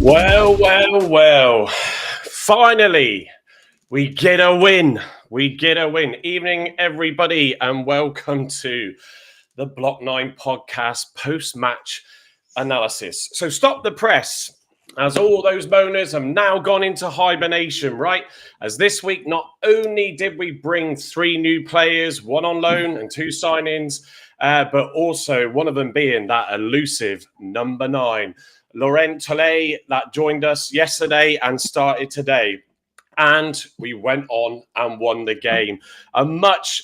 Well. Finally, we get a win. Evening, everybody, and welcome to the Block 9 podcast post-match analysis. So stop the press, as all those moaners have now gone into hibernation, right? As this week, not only did we bring 3 new players, 1 on loan and 2 sign-ins, but also one of them being that elusive number 9. Lorent Talaj, that joined us yesterday and started today. And we went on and won the game. A much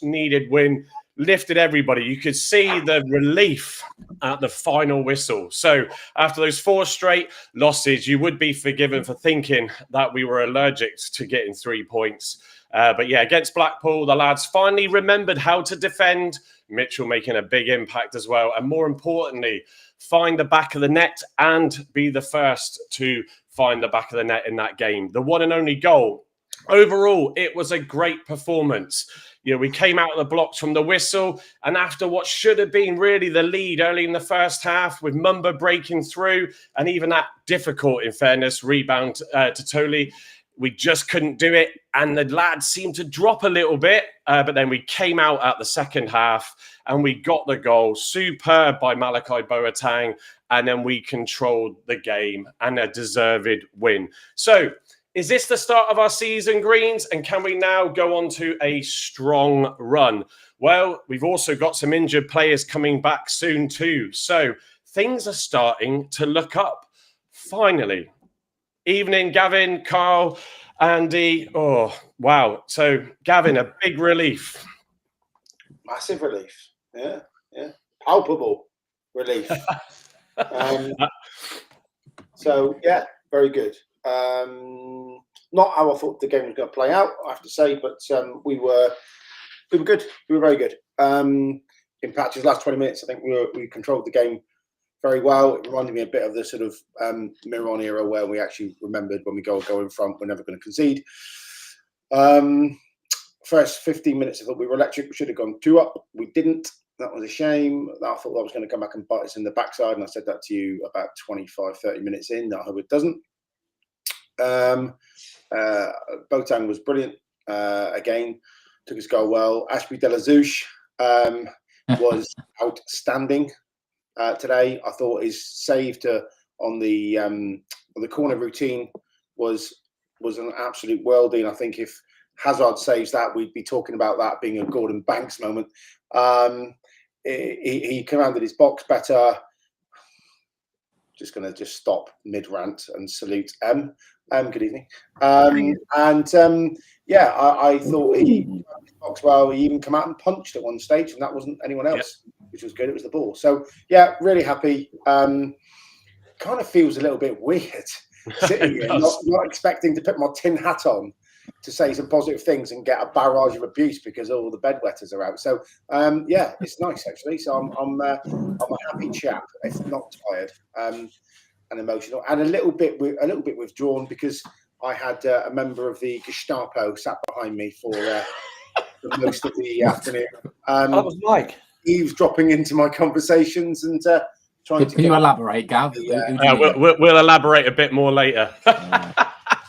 needed win. Lifted everybody. You could see the relief at the final whistle. So after those 4 straight losses, you would be forgiven for thinking that we were allergic to getting 3 points. But yeah, against Blackpool, the lads finally remembered how to defend. Mitchell making a big impact as well. And more importantly, find the back of the net and be the first to find the back of the net in that game. The one and only goal. Overall, it was a great performance. You know, we came out of the blocks from the whistle, and after what should have been really the lead early in the first half, with Mumba breaking through, and even that difficult, in fairness, rebound to Talaj, we just couldn't do it, and the lads seemed to drop a little bit, but then we came out at the second half, and we got the goal, superb by Malachi Boateng, and then we controlled the game, and a deserved win. So, is this the start of our season, Greens? And can we now go on to a strong run? Well, we've also got some injured players coming back soon too. So things are starting to look up. Finally. Evening, Gavin, Carl, Andy. Oh, wow. So, Gavin, a big relief. Massive relief. Yeah. Palpable relief. So, yeah, very good. Not how I thought the game was going to play out, I have to say, but we were good. We were very good. In patches, last 20 minutes, I think we controlled the game very well. It reminded me a bit of the sort of Miron era where we actually remembered when we go in front, we're never going to concede. First 15 minutes, I thought we were electric. We should have gone 2 up. We didn't. That was a shame. I thought that was going to come back and bite us in the backside, and I said that to you about 25, 30 minutes in. I hope it doesn't. Boateng was brilliant. Again, took his goal well. Ashby Delazouche was outstanding today. I thought his save on the corner routine was an absolute worldie. And I think if Hazard saves that, we'd be talking about that being a Gordon Banks moment. He commanded his box better. Just going to stop mid-rant and salute M. Good evening. I thought he boxed well. He even came out and punched at one stage, and that wasn't anyone else, which was good. It was the ball. So, yeah, really happy. Kind of feels a little bit weird sitting here, not expecting to put my tin hat on to say some positive things and get a barrage of abuse because all the bedwetters are out. So, it's nice, actually. So I'm a happy chap, if not tired. And emotional, and a little bit withdrawn because I had a member of the Gestapo sat behind me for most of the afternoon. That was Mike. He was dropping into my conversations and trying to. Can you elaborate, Gav? We'll elaborate a bit more later.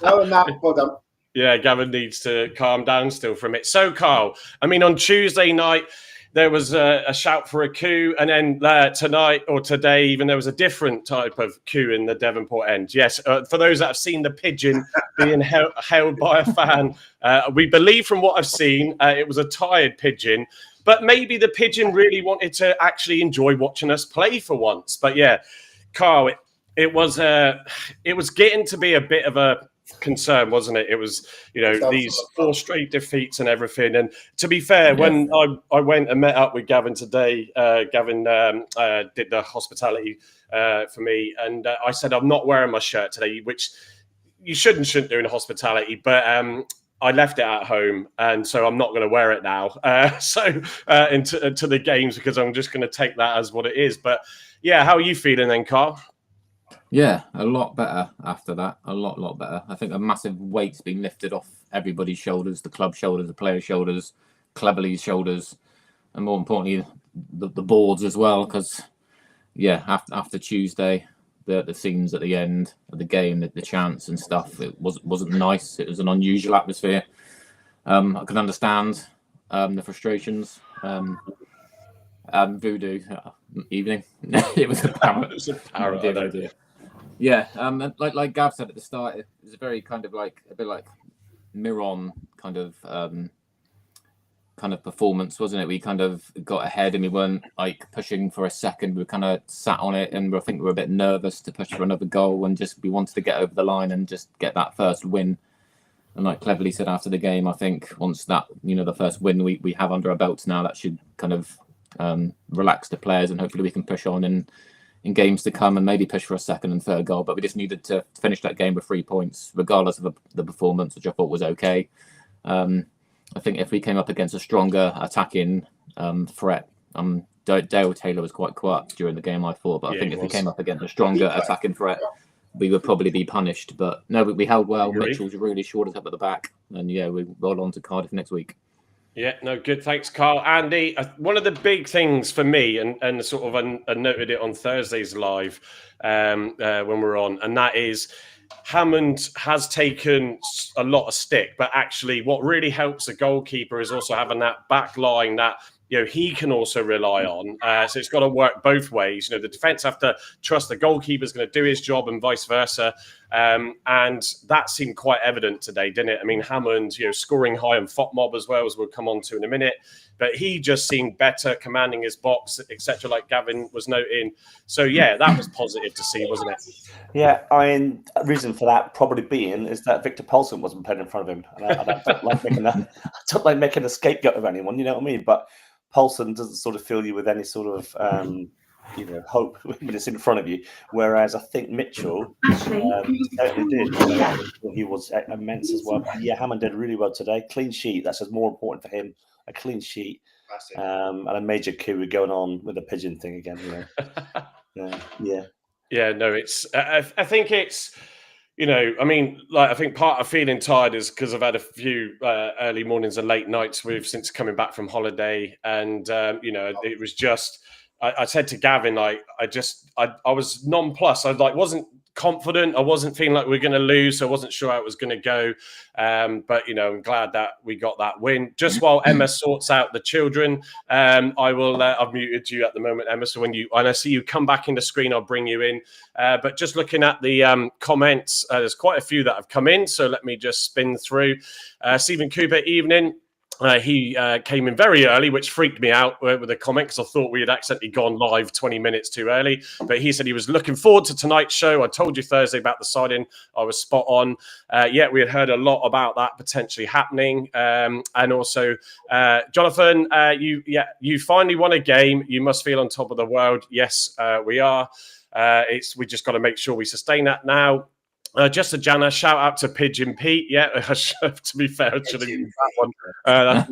Well done. Yeah, Gavin needs to calm down still from it. So, Carl, I mean, on Tuesday night, there was a shout for a coup, and then tonight or today, even there was a different type of coup in the Devonport end. Yes, for those that have seen the pigeon being held by a fan, we believe from what I've seen, it was a tired pigeon, but maybe the pigeon really wanted to actually enjoy watching us play for once. But yeah, Carl, it was getting to be a bit of a concern, wasn't it? It was, these 4 straight defeats and everything. And to be fair, when I went and met up with Gavin today, Gavin did the hospitality for me, and I said I'm not wearing my shirt today, which you shouldn't do in hospitality, but I left it at home, and so I'm not going to wear it now. Into the games, because I'm just going to take that as what it is. But yeah, how are you feeling then, Carl? Yeah, a lot better after that. A lot better. I think a massive weight's been lifted off everybody's shoulders, the club shoulders, the players' shoulders, Cleverley's shoulders, and more importantly, the boards as well. Because, after Tuesday, the scenes at the end of the game, the chants and stuff. It wasn't nice. It was an unusual atmosphere. I can understand the frustrations. Voodoo evening. It was a parrot. It was a parrot. Yeah. Like Gav said at the start, it was a very kind of like a bit like Miron kind of performance, wasn't it? We kind of got ahead and we weren't like pushing for a second. We kind of sat on it, and I think we were a bit nervous to push for another goal, and just we wanted to get over the line and just get that first win. And like Cleverly said after the game, I think once that, the first win we have under our belts now, that should kind of relax the players, and hopefully we can push on in games to come and maybe push for a second and third goal. But we just needed to finish that game with 3 points, regardless of the performance, which I thought was okay. I think if we came up against a stronger attacking threat, Dale Taylor was quite quiet during the game, I thought. But I think if we came up against a stronger attacking threat, we would probably be punished. But no, we held well. Mitchell's really shored us up at the back. And yeah, we roll on to Cardiff next week. Yeah, no, good. Thanks, Carl. Andy, one of the big things for me, and sort of I noted it on Thursday's live when we're on, and that is Hammond has taken a lot of stick, but actually what really helps the goalkeeper is also having that back line that he can also rely on. So it's got to work both ways. The defence have to trust the goalkeeper's going to do his job and vice versa. And that seemed quite evident today, didn't it? I mean, Hammond, scoring high on FOTMOB as well, as we'll come on to in a minute. But he just seemed better, commanding his box, etc., like Gavin was noting. So, yeah, that was positive to see, wasn't it? Yeah, I mean, a reason for that probably being is that Victor Poulsen wasn't playing in front of him. And I don't like making a scapegoat of anyone, you know what I mean? But Poulsen doesn't sort of fill you with any sort of hope when it's in front of you. Whereas I think Mitchell certainly did. He was immense as well. Yeah, Hammond did really well today. Clean sheet. That's just more important for him. A clean sheet. And a major coup going on with the pigeon thing again. Yeah. No, it's. I think it's. I mean, like, I think part of feeling tired is because I've had a few early mornings and late nights since coming back from holiday. And, it was just, I said to Gavin, like, I was nonplussed. I wasn't confident. I wasn't feeling like we were going to lose. So I wasn't sure how it was going to go. But, I'm glad that we got that win. Just while Emma sorts out the children, I've muted you at the moment, Emma. So when I see you come back in the screen, I'll bring you in. But just looking at the comments, there's quite a few that have come in. So let me just spin through. Stephen Cooper, evening. He came in very early, which freaked me out with the comment because I thought we had accidentally gone live 20 minutes too early. But he said he was looking forward to tonight's show. I told you Thursday about the signing. I was spot on. We had heard a lot about that potentially happening. And also, Jonathan, you finally won a game. You must feel on top of the world. Yes, we are. We just got to make sure we sustain that now. Just a Jana, shout out to Pigeon Pete. Yeah, to be fair, I should have used that one.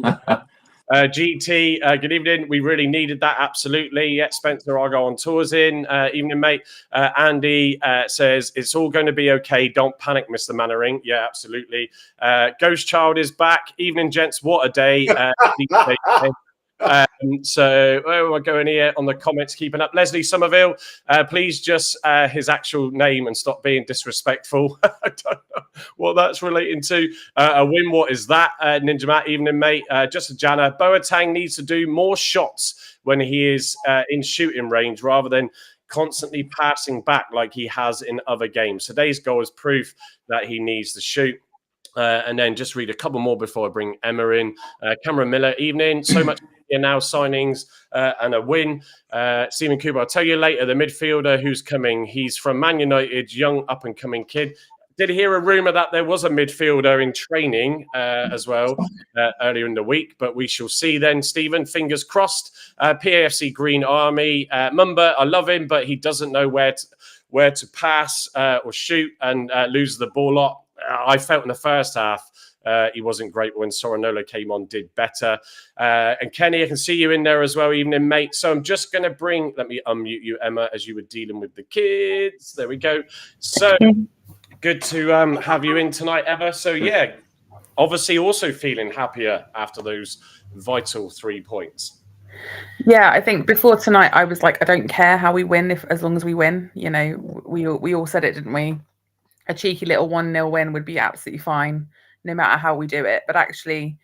GT, good evening. We really needed that, absolutely. Yeah, Spencer Argyle on tours in. Evening, mate. Andy says, it's all going to be okay. Don't panic, Mr. Mannering. Yeah, absolutely. Ghost Child is back. Evening, gents. What a day. So where am I going here on the comments? Keeping up, Leslie Somerville. Please just his actual name and stop being disrespectful. I don't know what that's relating to. A win. What is that? Ninja Matt. Evening, mate. Just a Jana. Boateng needs to do more shots when he is in shooting range rather than constantly passing back like he has in other games. Today's goal is proof that he needs to shoot. And then just read a couple more before I bring Emma in. Cameron Miller, evening. So much now signings and a win. Stephen Cooper, I'll tell you later, the midfielder who's coming. He's from Man United, young up-and-coming kid. Did hear a rumour that there was a midfielder in training as well earlier in the week, but we shall see then, Stephen. Fingers crossed. PAFC Green Army. Mumba, I love him, but he doesn't know where to pass or shoot and loses the ball a lot. I felt in the first half he wasn't great, but when Soranola came on, did better. And Kenny, I can see you in there as well, evening, mate. So I'm just going to let me unmute you, Emma, as you were dealing with the kids. There we go. So good to have you in tonight, Emma. So obviously also feeling happier after those vital 3 points. Yeah, I think before tonight, I was like, I don't care how we win, as long as we win. You know, we all said it, didn't we? A cheeky little 1-0 win would be absolutely fine, no matter how we do it. But actually,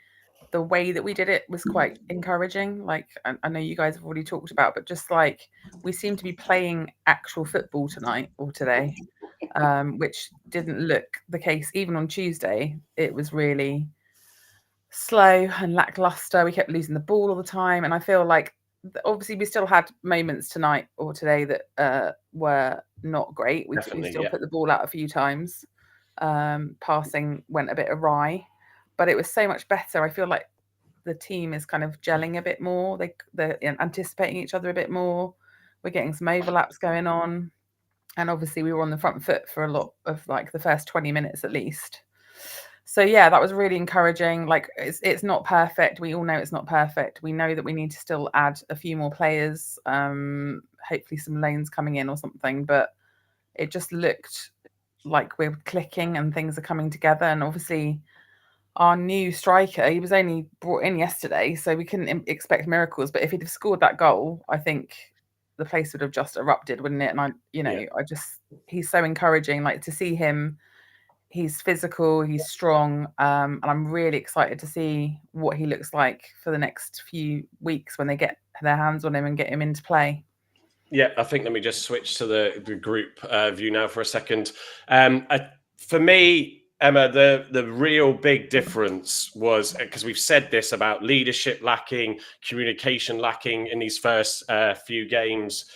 the way that we did it was quite encouraging. Like, I know you guys have already talked about, but just like we seem to be playing actual football tonight or today, which didn't look the case even on Tuesday. It was really slow and lackluster. We kept losing the ball all the time, and I feel like obviously we still had moments tonight or today that were not great. We still put the ball out a few times. Passing went a bit awry, but it was so much better. I feel like the team is kind of gelling a bit more. They're anticipating each other a bit more. We're getting some overlaps going on, and obviously we were on the front foot for a lot of like the first 20 minutes at least. So yeah, that was really encouraging. Like it's not perfect. We all know it's not perfect. We know that we need to still add a few more players. Hopefully some loans coming in or something. But it just looked like we're clicking and things are coming together. And obviously our new striker, he was only brought in yesterday, so we couldn't expect miracles. But if he'd have scored that goal, I think the place would have just erupted, wouldn't it? And he's so encouraging. Like to see him. He's physical, he's strong, and I'm really excited to see what he looks like for the next few weeks when they get their hands on him and get him into play. Yeah, I think let me just switch to the group view now for a second. For me, Emma, the real big difference was, because we've said this about leadership lacking, communication lacking in these first few games.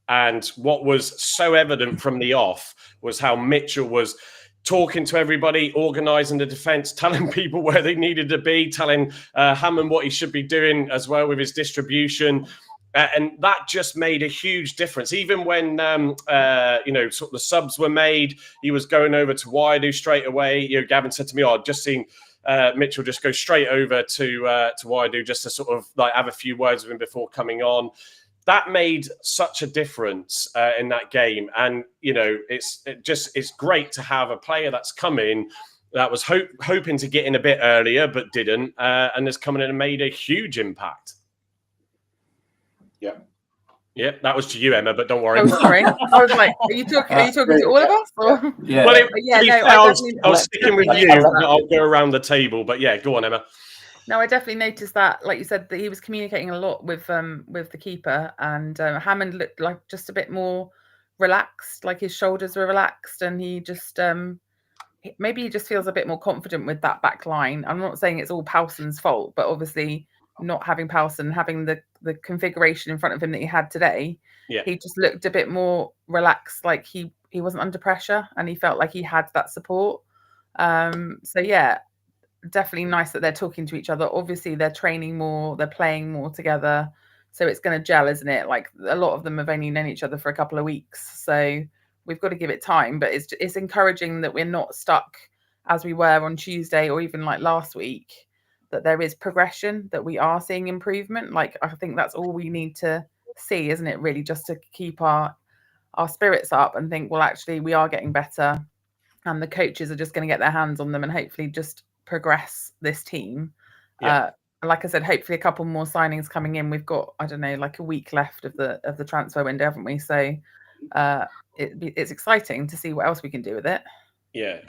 And what was so evident from the off was how Mitchell was talking to everybody, organising the defence, telling people where they needed to be, telling Hammond what he should be doing as well with his distribution. And that just made a huge difference. Even when, sort of the subs were made, he was going over to Waidu straight away. Gavin said to me, I'd just seen Mitchell just go straight over to Waidu just to sort of like have a few words with him before coming on. That made such a difference in that game. And, it's great to have a player that's come in that was hoping to get in a bit earlier, but didn't, and has come in and made a huge impact. Yeah. Yeah, that was to you, Emma, but don't worry. Oh, sorry. I was like, are you talking to all of us? Or? Yeah. Well, I was sticking with you. I'll go around the table, but yeah, go on, Emma. No, I definitely noticed that, like you said, that he was communicating a lot with the keeper, and Hammond looked like just a bit more relaxed, like his shoulders were relaxed, and he just maybe he just feels a bit more confident with that back line. I'm not saying it's all Powson's fault, but obviously not having Powson, having the configuration in front of him that he had today, he just looked a bit more relaxed, like he wasn't under pressure, and he felt like he had that support. So yeah. Definitely nice that they're talking to each other. Obviously, they're training more, they're playing more together, so it's going to gel, isn't it? Like a lot of them have only known each other for a couple of weeks, so we've got to give it time. But it's encouraging that we're not stuck as we were on Tuesday or even like last week. That there is progression, that we are seeing improvement. Like I think that's all we need to see, isn't it? Really, just to keep our spirits up and think, well, actually, we are getting better, and the coaches are just going to get their hands on them and hopefully just progress this team. Like I said, hopefully a couple more signings coming in. We've got, I don't know, like a week left of the transfer window, haven't we? So it's exciting to see what else we can do with it. Yeah,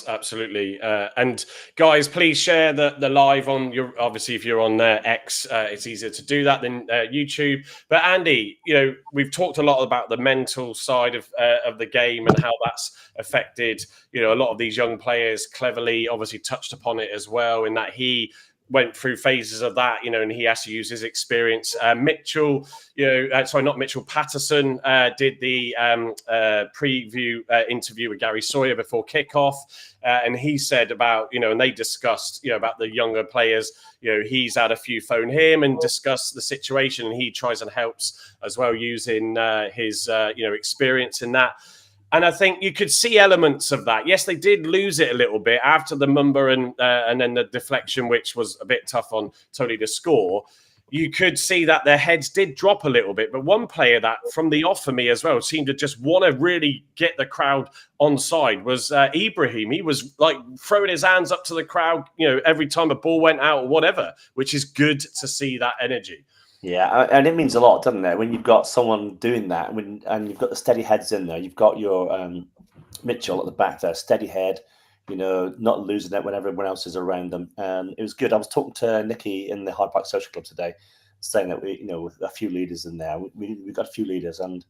absolutely. And guys, please share the live on your, obviously if you're on X, it's easier to do that than YouTube. But Andy, we've talked a lot about the mental side of the game and how that's affected, a lot of these young players. Cleverly obviously touched upon it as well, in that he went through phases of that, and he has to use his experience. Mitchell, not Mitchell, Patterson did the preview interview with Gary Sawyer before kickoff. And he said about, and they discussed, about the younger players, he's had a few phone him and discuss the situation, and he tries and helps as well using his, experience in that. And I think you could see elements of that. Yes, they did lose it a little bit after the Mumba and then the deflection, which was a bit tough on Tony to score. You could see that their heads did drop a little bit. But one player that, from the off for me as well, seemed to just want to really get the crowd on side was Ibrahim. He was like throwing his hands up to the crowd, every time a ball went out or whatever, which is good to see that energy. Yeah, and it means a lot, doesn't it? When you've got someone doing that, and you've got the steady heads in there, you've got your Mitchell at the back there, steady head, not losing it when everyone else is around them. And it was good. I was talking to Nikki in the Hyde Park Social Club today, saying that we, with a few leaders in there, we got a few leaders, and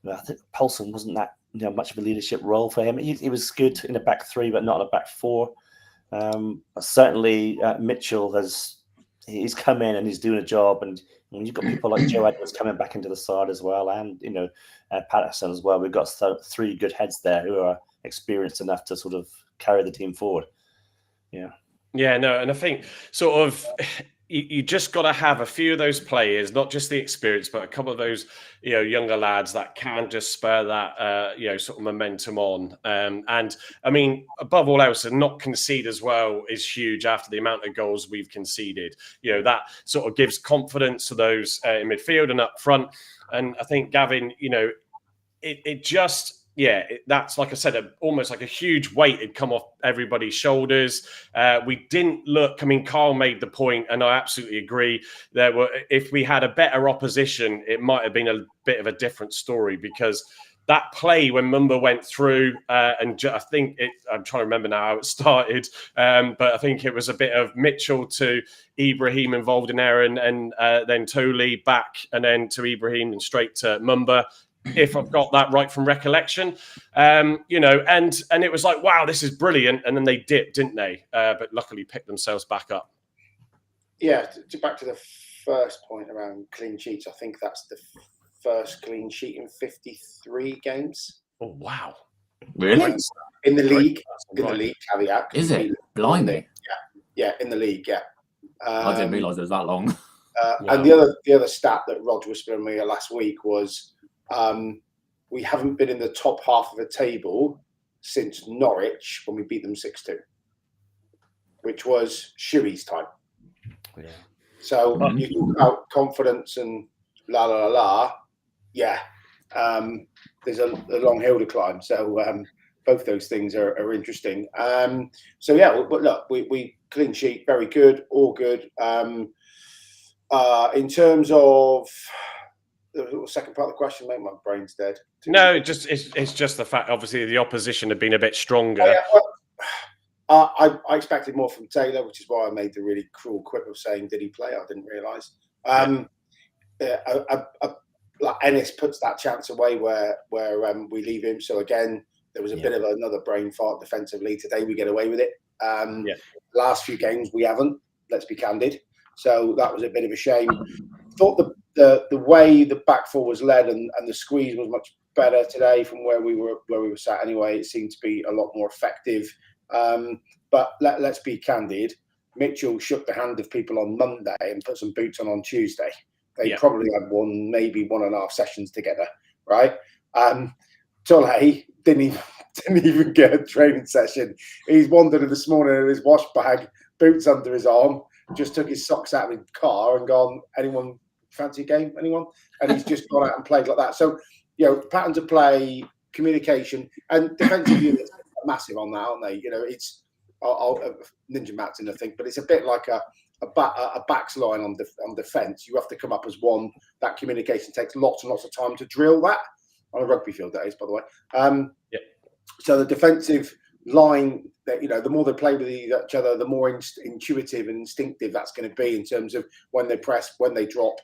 I think Paulson wasn't that much of a leadership role for him. He was good in a back three, but not in a back four. Certainly, Mitchell he's come in and he's doing a job, and when you've got people like Joe Edwards coming back into the side as well, and Patterson as well, we've got three good heads there who are experienced enough to sort of carry the team forward. And I think sort of you just got to have a few of those players, not just the experience, but a couple of those younger lads that can just spur that sort of momentum on. And I mean, above all else, and not concede as well is huge after the amount of goals we've conceded. That sort of gives confidence to those in midfield and up front. And I think Gavin, it just. That's, like I said, almost like a huge weight had come off everybody's shoulders. We didn't look. I mean, Carl made the point, and I absolutely agree. If we had a better opposition, it might have been a bit of a different story, because that play when Mumba went through, I'm trying to remember now how it started, but I think it was a bit of Mitchell to Ibrahim involved in there, and then Tolaj back, and then to Ibrahim and straight to Mumba, if I've got that right from recollection. And it was like, wow, this is brilliant. And then they dipped, didn't they? But luckily picked themselves back up. Yeah, back to the first point around clean sheets. I think that's the first clean sheet in 53 games. Oh, wow. Really? In the league. Right. In the league, caveat. Is it? Blimey. Yeah, in the league, yeah. I didn't realise it was that long. Wow. And the other stat that Rog was telling me last week was we haven't been in the top half of the table since Norwich when we beat them 6-2, which was Shuey's time. Yeah. So you talk about confidence and la la la la. Yeah, there's a long hill to climb. So both those things are interesting. But look, we clean sheet, very good, all good. In terms of the second part of the question, mate, my brain's dead. No, it's just the fact, obviously, the opposition had been a bit stronger. I expected more from Taylor, which is why I made the really cruel quip of saying, did he play? I didn't realise. Ennis puts that chance away where we leave him. So again, there was a bit of another brain fart defensively. Today we get away with it. Last few games we haven't. Let's be candid. So that was a bit of a shame. Thought the way the back four was led and the squeeze was much better today from where we were sat anyway. It seemed to be a lot more effective. But let's be candid. Mitchell shook the hand of people on Monday and put some boots on Tuesday. They probably had maybe 1.5 sessions together, right? Talaj didn't even get a training session. He's wandered in this morning in his wash bag, boots under his arm, just took his socks out of his car and gone, anyone fancy a game? Anyone? And he's just gone out and played like that. So, patterns of play, communication, and defensive units are massive on that, aren't they? It's Ninja Matt's in, I think, but it's a bit like a backs line on defence. You have to come up as one. That communication takes lots and lots of time to drill that on a rugby field, that is, by the way. So the defensive line, the more they play with each other, the more intuitive and instinctive that's going to be in terms of when they press, when they drop,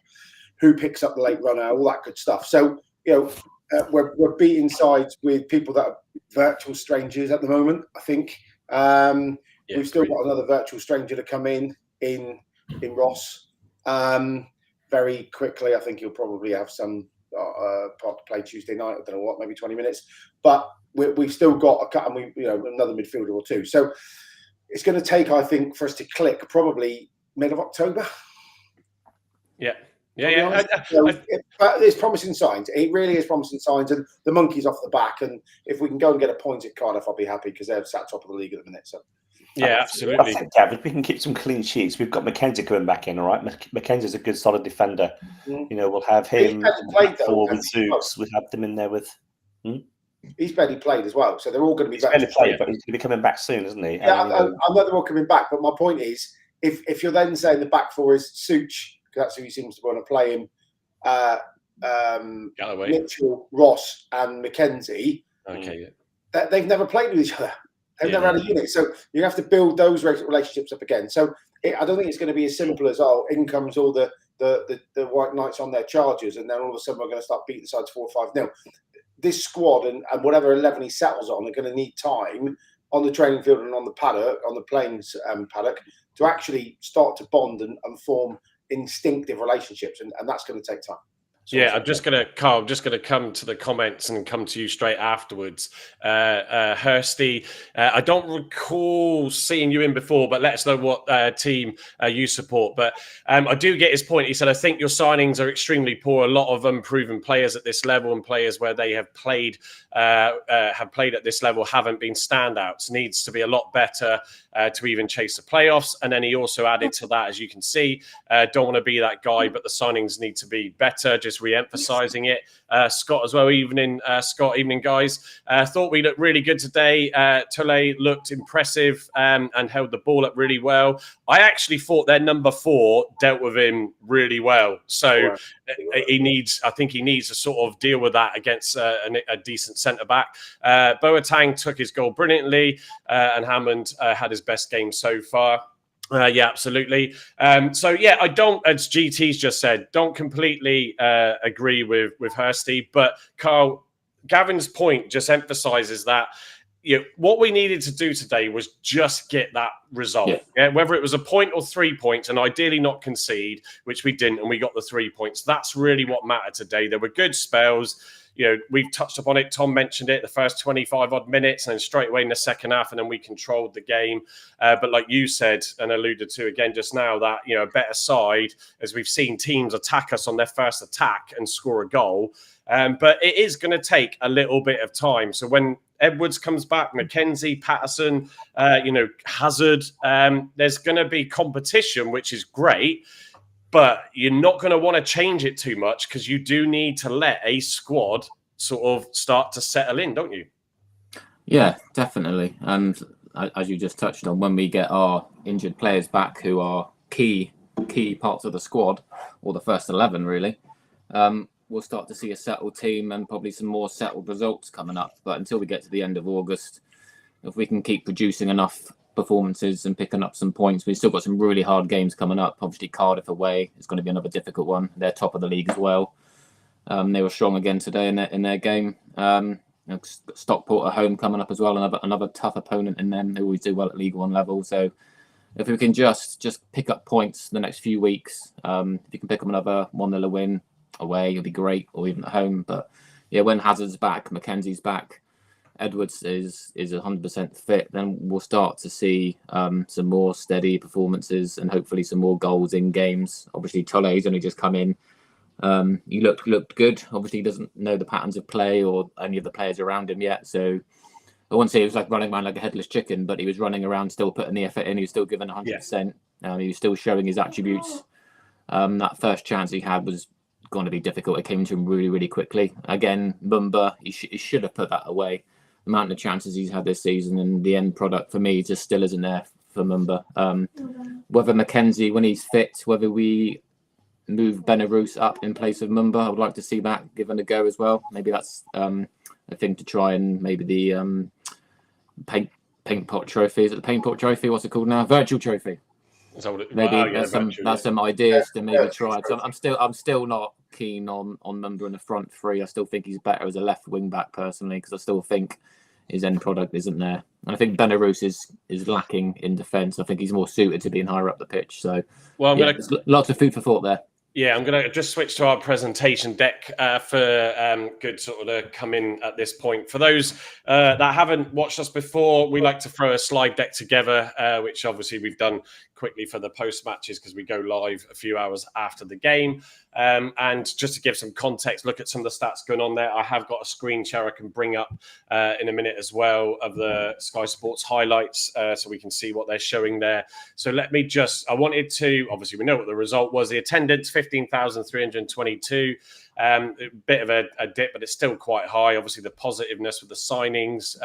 who picks up the late runner, all that good stuff. So we're beating sides with people that are virtual strangers at the moment. I think we've still got another virtual stranger to come in Ross very quickly. I think he'll probably have some part to play Tuesday night. I don't know what, maybe 20 minutes, but we've still got a cut, and another midfielder or two. So it's going to take, I think, for us to click probably mid of October. But it's promising signs. It really is promising signs, and the monkey's off the back. And if we can go and get a point at Cardiff, I'll be happy, because they're sat top of the league at the minute. So absolutely. I think, Gav, if we can keep some clean sheets, we've got Mackenzie coming back in, all right? Mackenzie's a good, solid defender. We'll have him forward with Zooks. We'll have them in there with. He's barely played as well, so they're all going to be barely played, but he's going to be coming back soon, isn't he? Yeah, I know they're all coming back, but my point is, if you're then saying the back four is Such, because that's who he seems to want to play him. Galloway, Mitchell, Ross, and Mackenzie. okay, They've never played with each other. They've never had a unit, so you have to build those relationships up again. So I don't think it's going to be as simple as in comes all the White Knights on their chargers, and then all of a sudden we're going to start beating sides 4-5-0. This squad and whatever 11 he settles on are going to need time on the training field and on the paddock, on the plains paddock, to actually start to bond and form instinctive relationships, and that's going to take time. Yeah, I'm just gonna come to the comments and come to you straight afterwards. Hursty, I don't recall seeing you in before, but let us know what team you support. But I do get his point. He said, I think your signings are extremely poor. A lot of unproven players at this level and players where they have played at this level haven't been standouts. Needs to be a lot better to even chase the playoffs. And then he also added to that, as you can see, don't want to be that guy, but the signings need to be better. Just re-emphasizing it. Scott as well. Evening, Scott. Evening, guys. Thought we looked really good today. Talaj looked impressive and held the ball up really well. I actually thought their number 4 dealt with him really well. So I think he needs to sort of deal with that against a decent centre back. Boateng took his goal brilliantly, and Hammond had his best game so far. Yeah, absolutely. I don't, as GT's just said, don't completely agree with Hursty, but Carl, Gavin's point just emphasises that what we needed to do today was just get that result. Yeah, whether it was a point or 3 points, and ideally not concede, which we didn't, and we got the 3 points. That's really what mattered today. There were good spells. We've touched upon it. Tom mentioned it, the first 25 odd minutes, and then straight away in the second half, and then we controlled the game. But like you said and alluded to again just now, that a better side, as we've seen teams attack us on their first attack and score a goal. But it is going to take a little bit of time. So when Edwards comes back, Mackenzie, Patterson, Hazard, there's going to be competition, which is great. But you're not going to want to change it too much, because you do need to let a squad sort of start to settle in, don't you? Yeah, definitely. And as you just touched on, when we get our injured players back who are key parts of the squad, or the first 11 really, we'll start to see a settled team and probably some more settled results coming up. But until we get to the end of August, if we can keep producing enough performances and picking up some points, we've still got some really hard games coming up. Obviously Cardiff away is going to be another difficult one. They're top of the league as well. They were strong again today in their game. Stockport at home coming up as well, another tough opponent in them. They always do well at League One level. So if we can just pick up points the next few weeks, if you can pick up another 1-0 win away, it'll be great, or even at home. But yeah, when Hazard's back, Mackenzie's back, Edwards is 100% fit, then we'll start to see some more steady performances and hopefully some more goals in games. Obviously, Talaj's only just come in. He looked good. Obviously, he doesn't know the patterns of play or any of the players around him yet. So I wouldn't say he was like running around like a headless chicken, but he was running around, still putting the effort in. He was still giving 100%. He was still showing his attributes. That first chance he had was going to be difficult. It came to him really, really quickly. Again, Mumba, he should have put that away. The amount of chances he's had this season, and the end product for me just still isn't there for Mumba. Whether Mackenzie, when he's fit, whether we move Benarous up in place of Mumba, I would like to see that given a go as well. Maybe that's a thing to try, and maybe the paint pot trophy. Is it the paint pot trophy? What's it called now? Virtual trophy. Maybe that's some ideas to maybe try. So I'm still not keen on Mumba in the front three. I still think he's better as a left wing back personally, because I still think his end product isn't there. And I think Benarous is lacking in defence. I think he's more suited to being higher up the pitch. So there's lots of food for thought there. Yeah, I'm going to just switch to our presentation deck for good sort of come in at this point. For those that haven't watched us before, we like to throw a slide deck together, which obviously we've done quickly for the post matches because we go live a few hours after the game. And just to give some context, look at some of the stats going on there. I have got a screen share I can bring up in a minute as well of the Sky Sports highlights so we can see what they're showing there. So let me just, I wanted to, obviously we know what the result was. The attendance, 15,322. A bit of a dip, but it's still quite high. Obviously, the positiveness with the signings.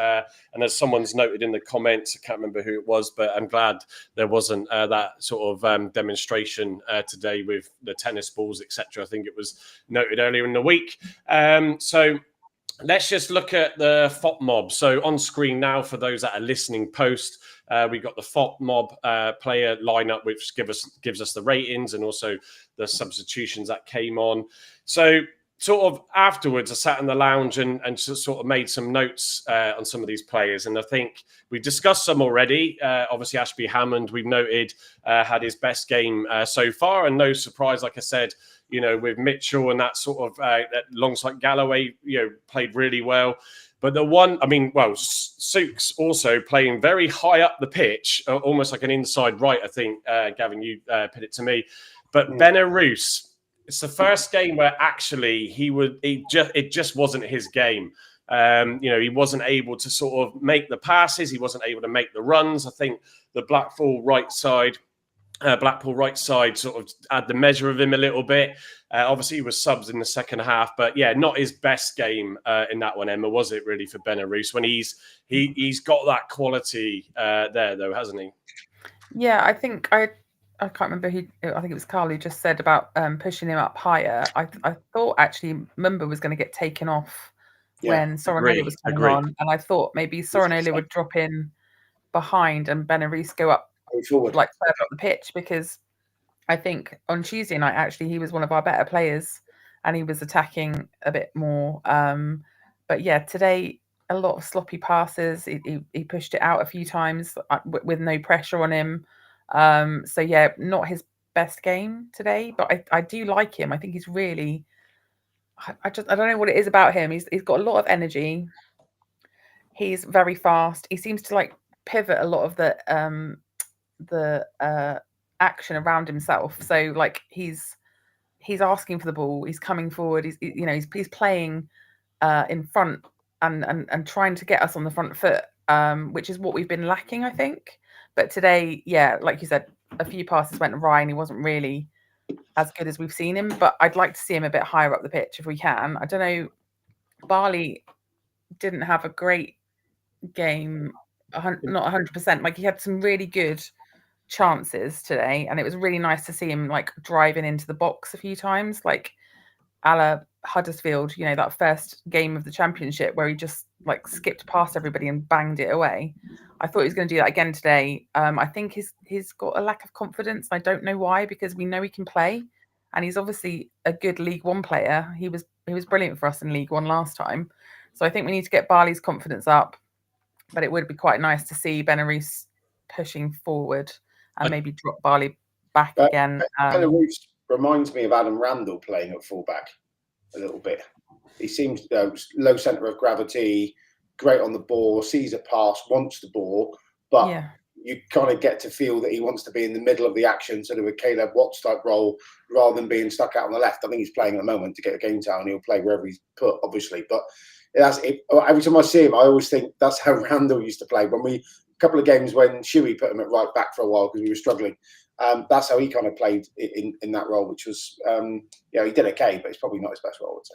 And as someone's noted in the comments, I can't remember who it was, but I'm glad there wasn't that sort of demonstration today with the tennis balls, etc. I think it was noted earlier in the week. So let's just look at the FOP mob. So on screen now, for those that are listening post, we've got the FOP mob player lineup, which gives us the ratings and also the substitutions that came on. So sort of afterwards, I sat in the lounge and sort of made some notes on some of these players. And I think we've discussed some already. Obviously, Ashby Hammond, we've noted, had his best game so far. And no surprise, like I said, you know, with Mitchell and that sort of alongside Galloway, you know, played really well. But the one, I mean, well, Sook's also playing very high up the pitch, almost like an inside right, I think, Gavin, you put it to me. But Benarous, it's the first game where actually it just wasn't his game. You know, he wasn't able to sort of make the passes. He wasn't able to make the runs. I think the Blackpool right side sort of had the measure of him a little bit. Obviously, he was subs in the second half, but yeah, not his best game in that one, Emma, was it really for Benarous when he's got that quality there, though, hasn't he? Yeah, I think I can't remember who. I think it was Carl who just said about pushing him up higher. I thought actually Mumba was going to get taken off when Sorinola was coming on, and I thought maybe Sorinola would drop in behind and Benarous go up forward, like further up the pitch, because I think on Tuesday night actually he was one of our better players and he was attacking a bit more. But yeah, today a lot of sloppy passes. He pushed it out a few times with no pressure on him. So yeah, not his best game today, but I do like him. I think he's really. I don't know what it is about him. He's got a lot of energy. He's very fast. He seems to like pivot a lot of the action around himself. So like he's asking for the ball, he's coming forward, he's playing in front and trying to get us on the front foot, which is what we've been lacking, I think. But today, yeah, like you said, a few passes went awry and he wasn't really as good as we've seen him, but I'd like to see him a bit higher up the pitch if we can. I don't know, Barley didn't have a great game, not 100%. Like he had some really good chances today, and it was really nice to see him like driving into the box a few times, like a la Huddersfield, you know, that first game of the championship where he just like skipped past everybody and banged it away. I thought he was going to do that again today. I think he's got a lack of confidence. I don't know why, because we know he can play and he's obviously a good League One player. He was brilliant for us in League One last time. So I think we need to get Barley's confidence up, but it would be quite nice to see Benarous pushing forward and maybe drop Barley back again. Benarous reminds me of Adam Randall playing at fullback a little bit. He seems low centre of gravity, great on the ball, sees a pass, wants the ball, but you kind of get to feel that he wants to be in the middle of the action, sort of a Caleb Watts type role, rather than being stuck out on the left. I think he's playing at the moment to get a game time. He'll play wherever he's put, obviously. But every time I see him, I always think that's how Randall used to play. A couple of games when Shuey put him at right back for a while because we were struggling. That's how he kind of played in that role, which was, he did okay, but it's probably not his best role, I would say.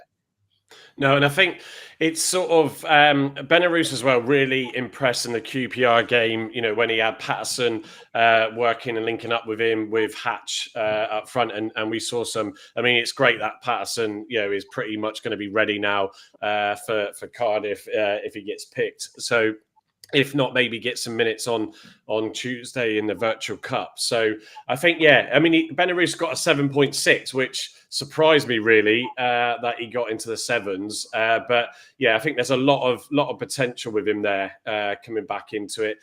No, and I think it's sort of Benarous as well really impressed in the QPR game, you know, when he had Patterson working and linking up with him with Hatch up front. And we saw some, I mean, it's great that Patterson, you know, is pretty much going to be ready now for Cardiff if he gets picked. So if not, maybe get some minutes on Tuesday in the Virtual Cup. So I think, Benarous got a 7.6, which surprised me really that he got into the sevens. But yeah, I think there's a lot of potential with him there coming back into it.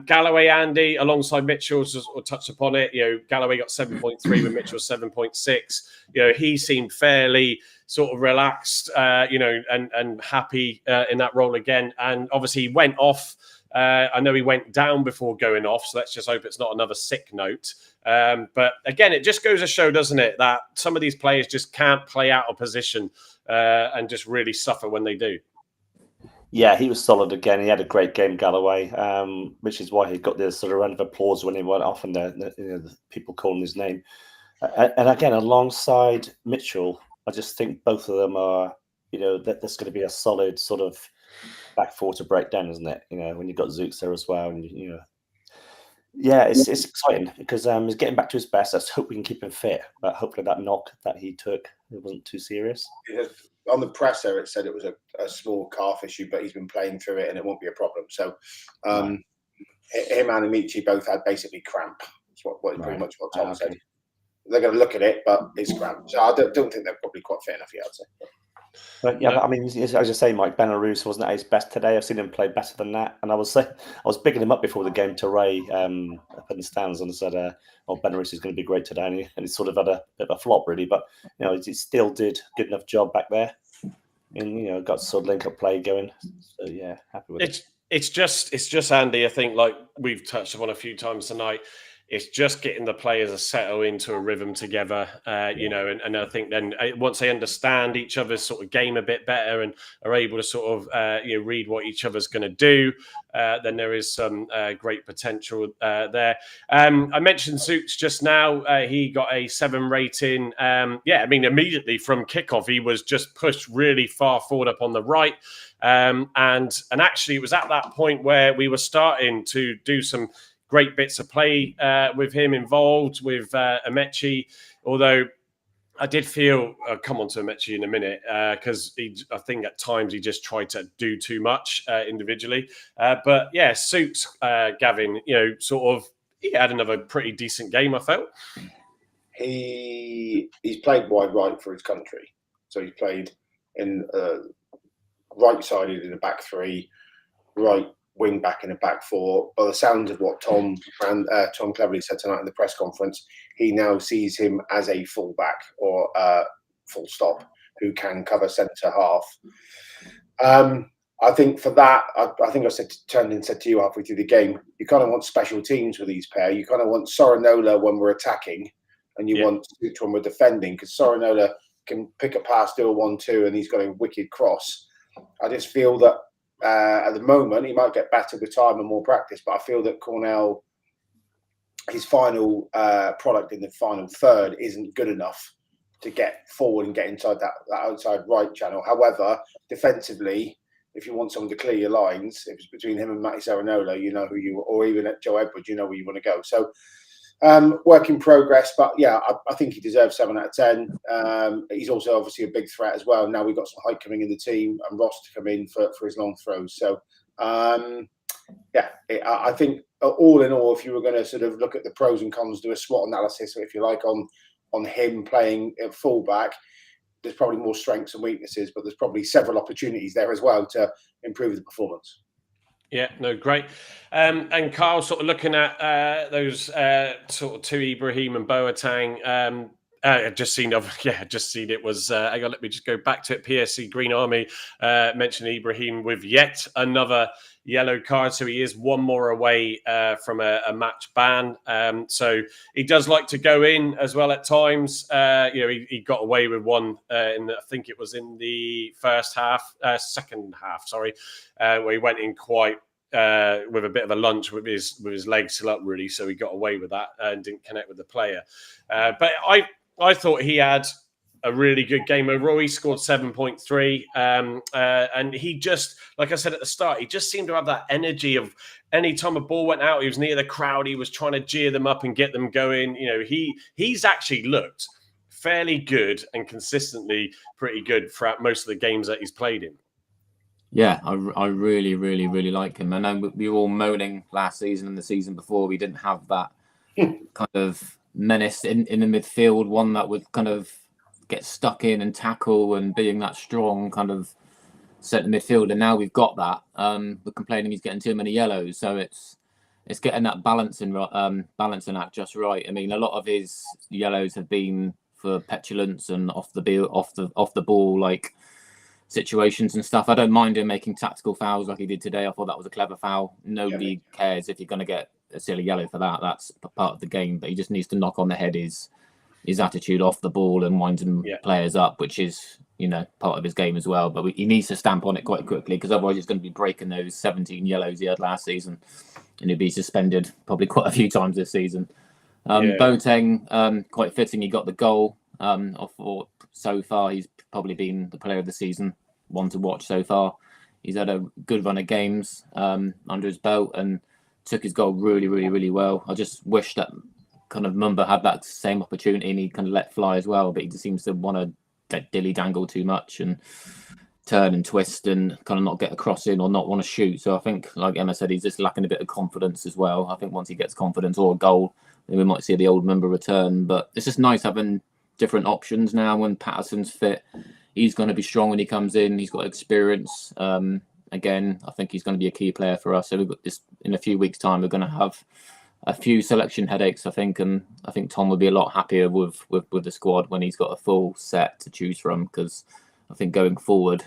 Galloway, Andy, alongside Mitchell, or touch upon it. You know, Galloway got 7.3 with Mitchell 7.6. You know, he seemed fairly sort of relaxed, and happy in that role again. And obviously he went off. I know he went down before going off, so let's just hope it's not another sick note. But again, it just goes to show, doesn't it, that some of these players just can't play out of position and just really suffer when they do. Yeah, he was solid again. He had a great game, Galloway, which is why he got this sort of round of applause when he went off and the people calling his name. And again, alongside Mitchell, I just think both of them are, that there's going to be a solid sort of back four to break down, isn't it? When you've got Zooks there as well, and yeah, it's exciting because he's getting back to his best. Let's hope we can keep him fit. But hopefully that knock that he took, it wasn't too serious. On the presser, it said it was a small calf issue, but he's been playing through it and it won't be a problem. So him and Amici both had basically cramp. That's pretty much what Tom said. They're going to look at it, but it's cramp. So I don't think they're probably quite fit enough yet, I'd say. But yeah, but I mean, as you say, Mike, Belarus wasn't at his best today. I've seen him play better than that, and I was bigging him up before the game to Ray up in the stands, and said, Belarus is going to be great today, and he sort of had a bit of a flop really, but he still did a good enough job back there, and got sort of link up play going. So yeah, happy with it. It's just Andy. I think like we've touched upon a few times tonight. It's just getting the players to settle into a rhythm together, and I think then once they understand each other's sort of game a bit better and are able to sort of read what each other's going to do, then there is some great potential there. I mentioned Zooks just now. He got a 7 rating. Immediately from kickoff, he was just pushed really far forward up on the right. And actually, it was at that point where we were starting to do some great bits of play with him involved, with Amechi, although I did feel, I'll come on to Amechi in a minute, because I think at times he just tried to do too much individually. But yeah, Zooks, Gavin, he had another pretty decent game, I felt. He's played wide right for his country. So he's played in right-sided in a back three, right wing back in a back four. By the sounds of what Tom Cleverley said tonight in the press conference, he now sees him as a full back or full stop who can cover centre half. I think for that, I think I said to you halfway through the game, you kind of want special teams with these pair. You kind of want Sorinola when we're attacking, and you want Zooks when we're defending, because Sorinola can pick a pass, do a 1-2, and he's got a wicked cross. I just feel that at the moment, he might get better with time and more practice, but I feel that Cornell, his final product in the final third isn't good enough to get forward and get inside that outside right channel. However, defensively, if you want someone to clear your lines, if it's between him and Matty Saranola, you know who or even at Joe Edwards, you know where you want to go. So work in progress, but yeah, I think he deserves 7 out of 10. He's also obviously a big threat as well. Now we've got some height coming in the team and Ross to come in for his long throws. So I think all in all, if you were going to sort of look at the pros and cons, do a SWOT analysis, if you like, on him playing at fullback, there's probably more strengths and weaknesses, but there's probably several opportunities there as well to improve the performance. Yeah, no, great. And Carl, sort of looking at those sort of two, Ibrahim and Boateng. Just seen it was. Hang on, let me just go back to it. PSC Green Army mentioned Ibrahim with yet another yellow card, so he is one more away from a match ban. So he does like to go in as well at times. He got away with one I think it was in the second half, where he went in quite with a bit of a lunge with his legs still up, really. So he got away with that and didn't connect with the player. But I thought he had a really good game overall. He scored 7.3. And he just, like I said at the start, he just seemed to have that energy of any time a ball went out, he was near the crowd, he was trying to jeer them up and get them going. He's actually looked fairly good and consistently pretty good throughout most of the games that he's played in. Yeah, I really, really, really like him. I know we were all moaning last season and the season before we didn't have that kind of menace in the midfield, one that would kind of get stuck in and tackle and being that strong kind of centre midfield. And now we've got that. We're complaining he's getting too many yellows, so it's getting that balancing act just right. I mean, a lot of his yellows have been for petulance and off the ball like situations and stuff. I don't mind him making tactical fouls like he did today. I thought that was a clever foul. Nobody cares if you're going to get a silly yellow for that. That's part of the game. But he just needs to knock on the head his attitude off the ball and winding players up, which is part of his game as well. But he needs to stamp on it quite quickly, because otherwise he's going to be breaking those 17 yellows he had last season, and he'll be suspended probably quite a few times this season. Boateng, quite fitting. He got the goal. I thought so far, he's probably been the player of the season, one to watch so far. He's had a good run of games under his belt and took his goal really, really, really well. I just wish that kind of Mumba had that same opportunity and he kind of let fly as well, but he just seems to want to dilly-dangle too much and turn and twist and kind of not get a cross in or not want to shoot. So I think, like Emma said, he's just lacking a bit of confidence as well. I think once he gets confidence or a goal, then we might see the old Mumba return. But it's just nice having different options now when Patterson's fit. He's going to be strong when he comes in. He's got experience. Again, I think he's going to be a key player for us. So we've got this in a few weeks' time. We're going to have a few selection headaches, I think, and I think Tom will be a lot happier with the squad when he's got a full set to choose from. Because I think going forward,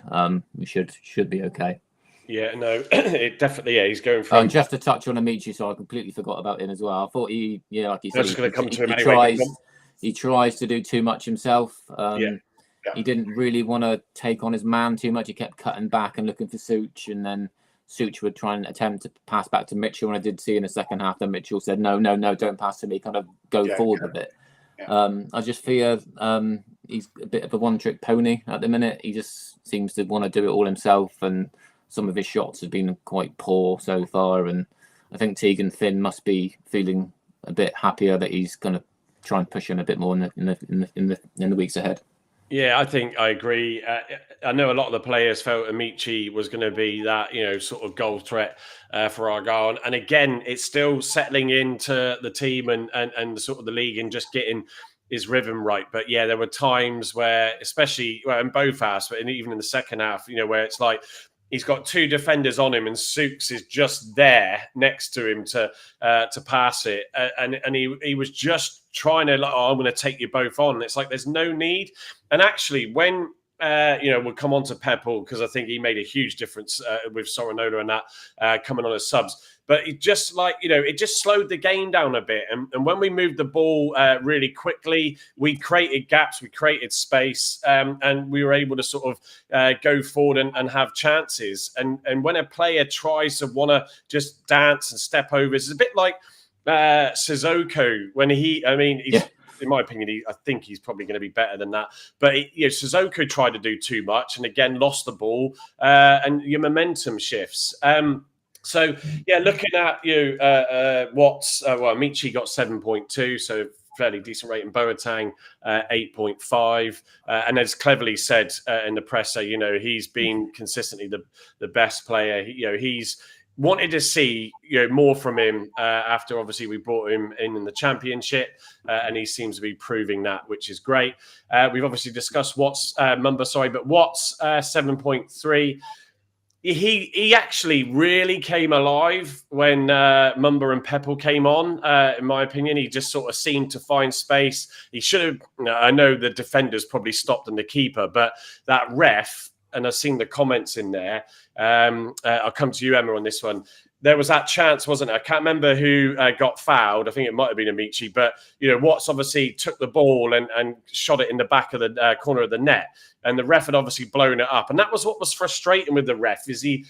we should be okay. Yeah, no, it definitely. Yeah, he's going from. And just to touch on Amici, so I completely forgot about him as well. I thought like he said, I was just going to come to him anyway. He tries to do too much himself. He didn't really want to take on his man too much. He kept cutting back and looking for Such, and then Such would try and attempt to pass back to Mitchell. And I did see in the second half that Mitchell said, no, don't pass to me, kind of go forward a bit. Yeah. I just fear he's a bit of a one-trick pony at the minute. He just seems to want to do it all himself, and some of his shots have been quite poor so far. And I think Tegan Finn must be feeling a bit happier that he's going to try and push him a bit more in the weeks ahead. Yeah, I think I agree. I know a lot of the players felt Amici was going to be that, sort of goal threat for Argyle. And again, it's still settling into the team and sort of the league and just getting his rhythm right. But yeah, there were times where, especially in both halves, but even in the second half, where it's like he's got two defenders on him and Sukes is just there next to him to pass it. And he was just trying to, I'm going to take you both on. It's like there's no need. And actually, when we'll come on to Pepple, because I think he made a huge difference with Sorinola and that coming on as subs. But it just it just slowed the game down a bit. And when we moved the ball really quickly, we created gaps, we created space, and we were able to sort of go forward and have chances. And when a player tries to want to just dance and step over, it's a bit like Sissoko when in my opinion, I think he's probably going to be better than that. But Sissoko tried to do too much and again lost the ball, and your momentum shifts. So yeah, looking at Amici got 7.2, so fairly decent rating. Boateng 8.5, and as cleverly said in the presser, he's been consistently the best player. He's wanted to see more from him after obviously we brought him in the championship, and he seems to be proving that, which is great. We've obviously discussed Mumba, but Watts 7.3. He actually really came alive when Mumba and Pepple came on. In my opinion, he just sort of seemed to find space. He should have. I know the defenders probably stopped and the keeper, but that ref. And I've seen the comments in there. I'll come to you, Emma, on this one. There was that chance, wasn't it? I can't remember who got fouled. I think it might have been Amici. But, Watts obviously took the ball and shot it in the back of the corner of the net. And the ref had obviously blown it up. And that was what was frustrating with the ref, is he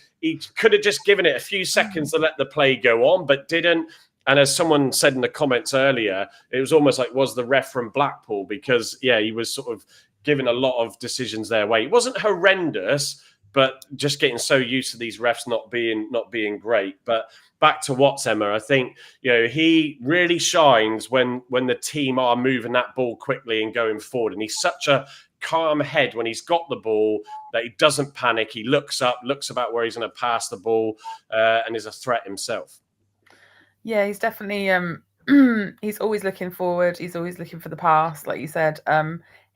could have just given it a few seconds to let the play go on, but didn't. And as someone said in the comments earlier, it was almost like, was the ref from Blackpool? Because, he was sort of giving a lot of decisions their way. It wasn't horrendous, but just getting so used to these refs not being great. But back to Watts, Emma, I think he really shines when the team are moving that ball quickly and going forward. And he's such a calm head when he's got the ball that he doesn't panic. He looks up, looks about where he's going to pass the ball, and is a threat himself. Yeah, he's definitely. He's always looking forward. He's always looking for the pass, like you said.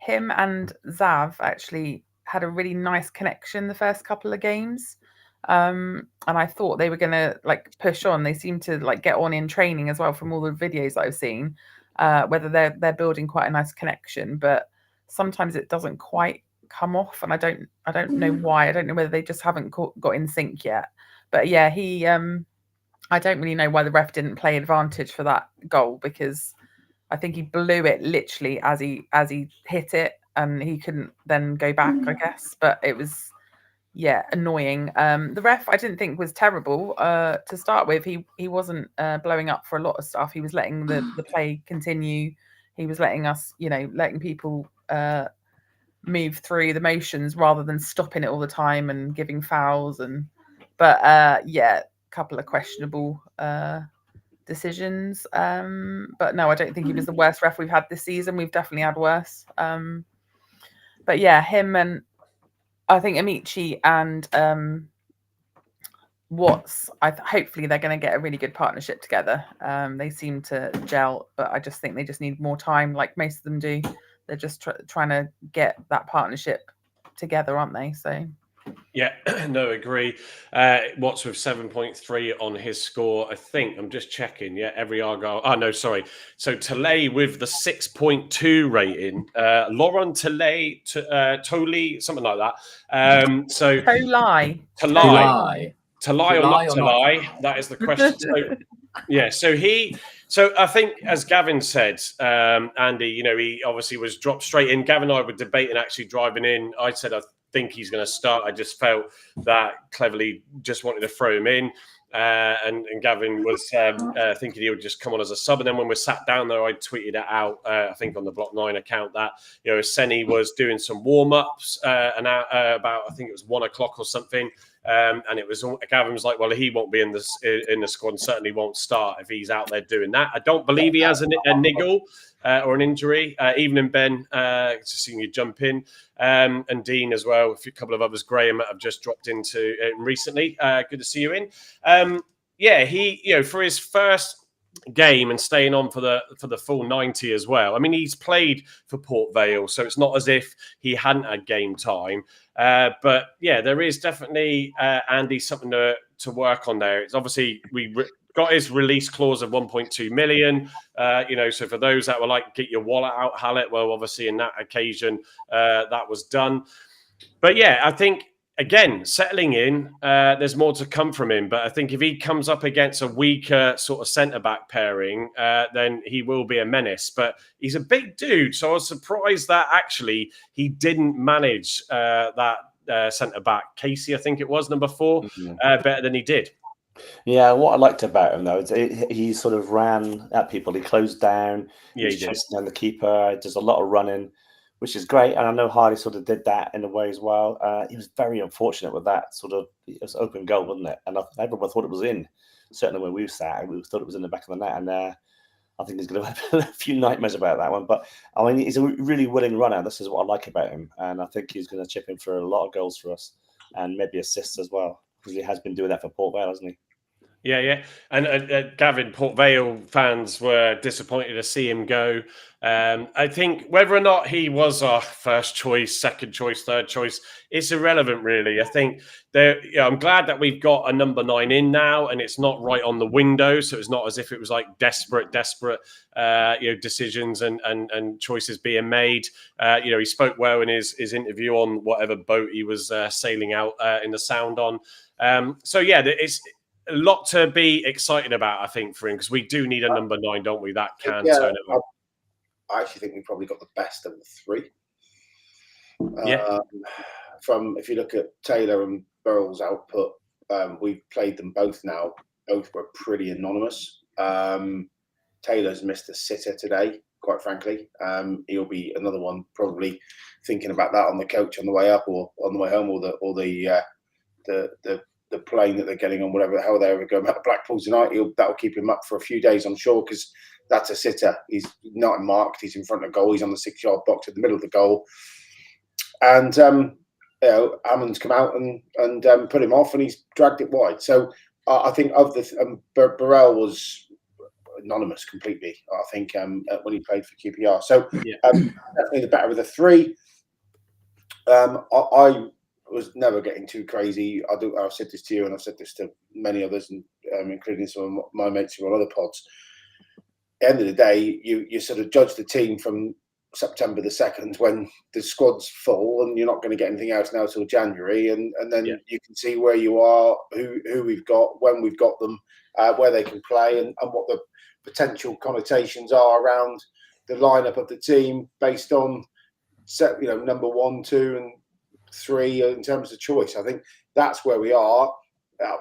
Him and Zav actually had a really nice connection the first couple of games, and I thought they were going to push on. They seem to get on in training as well from all the videos that I've seen. Whether they're building quite a nice connection, but sometimes it doesn't quite come off, and I don't know why. I don't know whether they just haven't got in sync yet. But yeah, he. I don't really know why the ref didn't play advantage for that goal, because I think he blew it literally as he hit it, and he couldn't then go back, I guess. But it was, annoying. The ref I didn't think was terrible to start with. He wasn't blowing up for a lot of stuff. He was letting the play continue. He was letting us, letting people move through the motions rather than stopping it all the time and giving fouls. But a couple of questionable decisions. But no, I don't think he was the worst ref we've had this season. We've definitely had worse. But yeah, him and I think Amici and Watts, hopefully they're going to get a really good partnership together. They seem to gel, but I just think they just need more time, like most of them do. They're just trying to get that partnership together, aren't they? So yeah, no, agree. Watts with 7.3 on his score. I think I'm just checking. Yeah, every Argyle. Oh no, sorry. So Talaj with the 6.2 rating. Lorent Talaj, something like that. So Talaj. To lie or not to lie? That is the question. So I think, as Gavin said, Andy, he obviously was dropped straight in. Gavin and I were debating actually driving in. I said I think he's going to start. I just felt that Cleverly just wanted to throw him in. And Gavin was thinking he would just come on as a sub. And then when we sat down there, I tweeted it out, I think on the Block 9 account, that Senni was doing some warm-ups about, I think it was 1 o'clock or something. And it was Gavin was like, well, he won't be in the squad and certainly won't start if he's out there doing that. I don't believe he has a niggle or an injury. Evening, Ben, just seeing you jump in. And Dean as well. A couple of others. Graham have just dropped into recently. Good to see you in. He for his first game and staying on for the full 90 as well. I mean, he's played for Port Vale, so it's not as if he hadn't had game time. But yeah, there is definitely Andy something to work on there. It's obviously got his release clause of 1.2 million. So for those that were like, get your wallet out, Hallett, well, obviously in that occasion, that was done. But yeah, I think, again, settling in, there's more to come from him. But I think if he comes up against a weaker sort of centre-back pairing, then he will be a menace. But he's a big dude, so I was surprised that actually he didn't manage that centre-back. Casey, I think it was, number 4, better than he did. Yeah, what I liked about him, though, is he sort of ran at people. He closed down. He was chasing down the keeper. Does a lot of running, which is great. And I know Hardy sort of did that in a way as well. He was very unfortunate with that sort of, it was open goal, wasn't it? And everyone thought it was in. Certainly when we sat, we thought it was in the back of the net. And I think he's going to have a few nightmares about that one. But I mean, he's a really willing runner. This is what I like about him. And I think he's going to chip in for a lot of goals for us and maybe assists as well, because he has been doing that for Port Vale, hasn't he? Yeah. And Gavin, Port Vale fans were disappointed to see him go. I think whether or not he was our first choice, second choice, third choice, it's irrelevant, really. I think I'm glad that we've got a number 9 in now, and it's not right on the window. So it's not as if it was like desperate, decisions and choices being made. He spoke well in his interview on whatever boat he was sailing out in the Sound on. It's a lot to be excited about, I think, for him, because we do need a number 9, don't we? That can turn it on. I actually think we probably got the best of the 3. If you look at Taylor and Burrell's output, we've played them both now. Both were pretty anonymous. Taylor's missed a sitter today, quite frankly. He'll be another one probably thinking about that on the coach on the way up or on the way home, or the plane that they're getting on, whatever the hell they're going back to Blackpool tonight. That'll keep him up for a few days, I'm sure, because that's a sitter. He's not marked. He's in front of goal. He's on the 6-yard box in the middle of the goal. And Hammond's come out and put him off, and he's dragged it wide. So I think Burrell was anonymous completely, I think, when he played for QPR. So definitely the better of the 3. I was never getting too crazy. I've said this to you, and I've said this to many others, and including some of my mates who are on other pods. At the end of the day, you sort of judge the team from September the 2nd, when the squad's full and you're not going to get anything else now till January, and then you can see where you are, who we've got, when we've got them, where they can play, and what the potential connotations are around the lineup of the team based on number 1, 2, and 3 in terms of choice. I think that's where we are.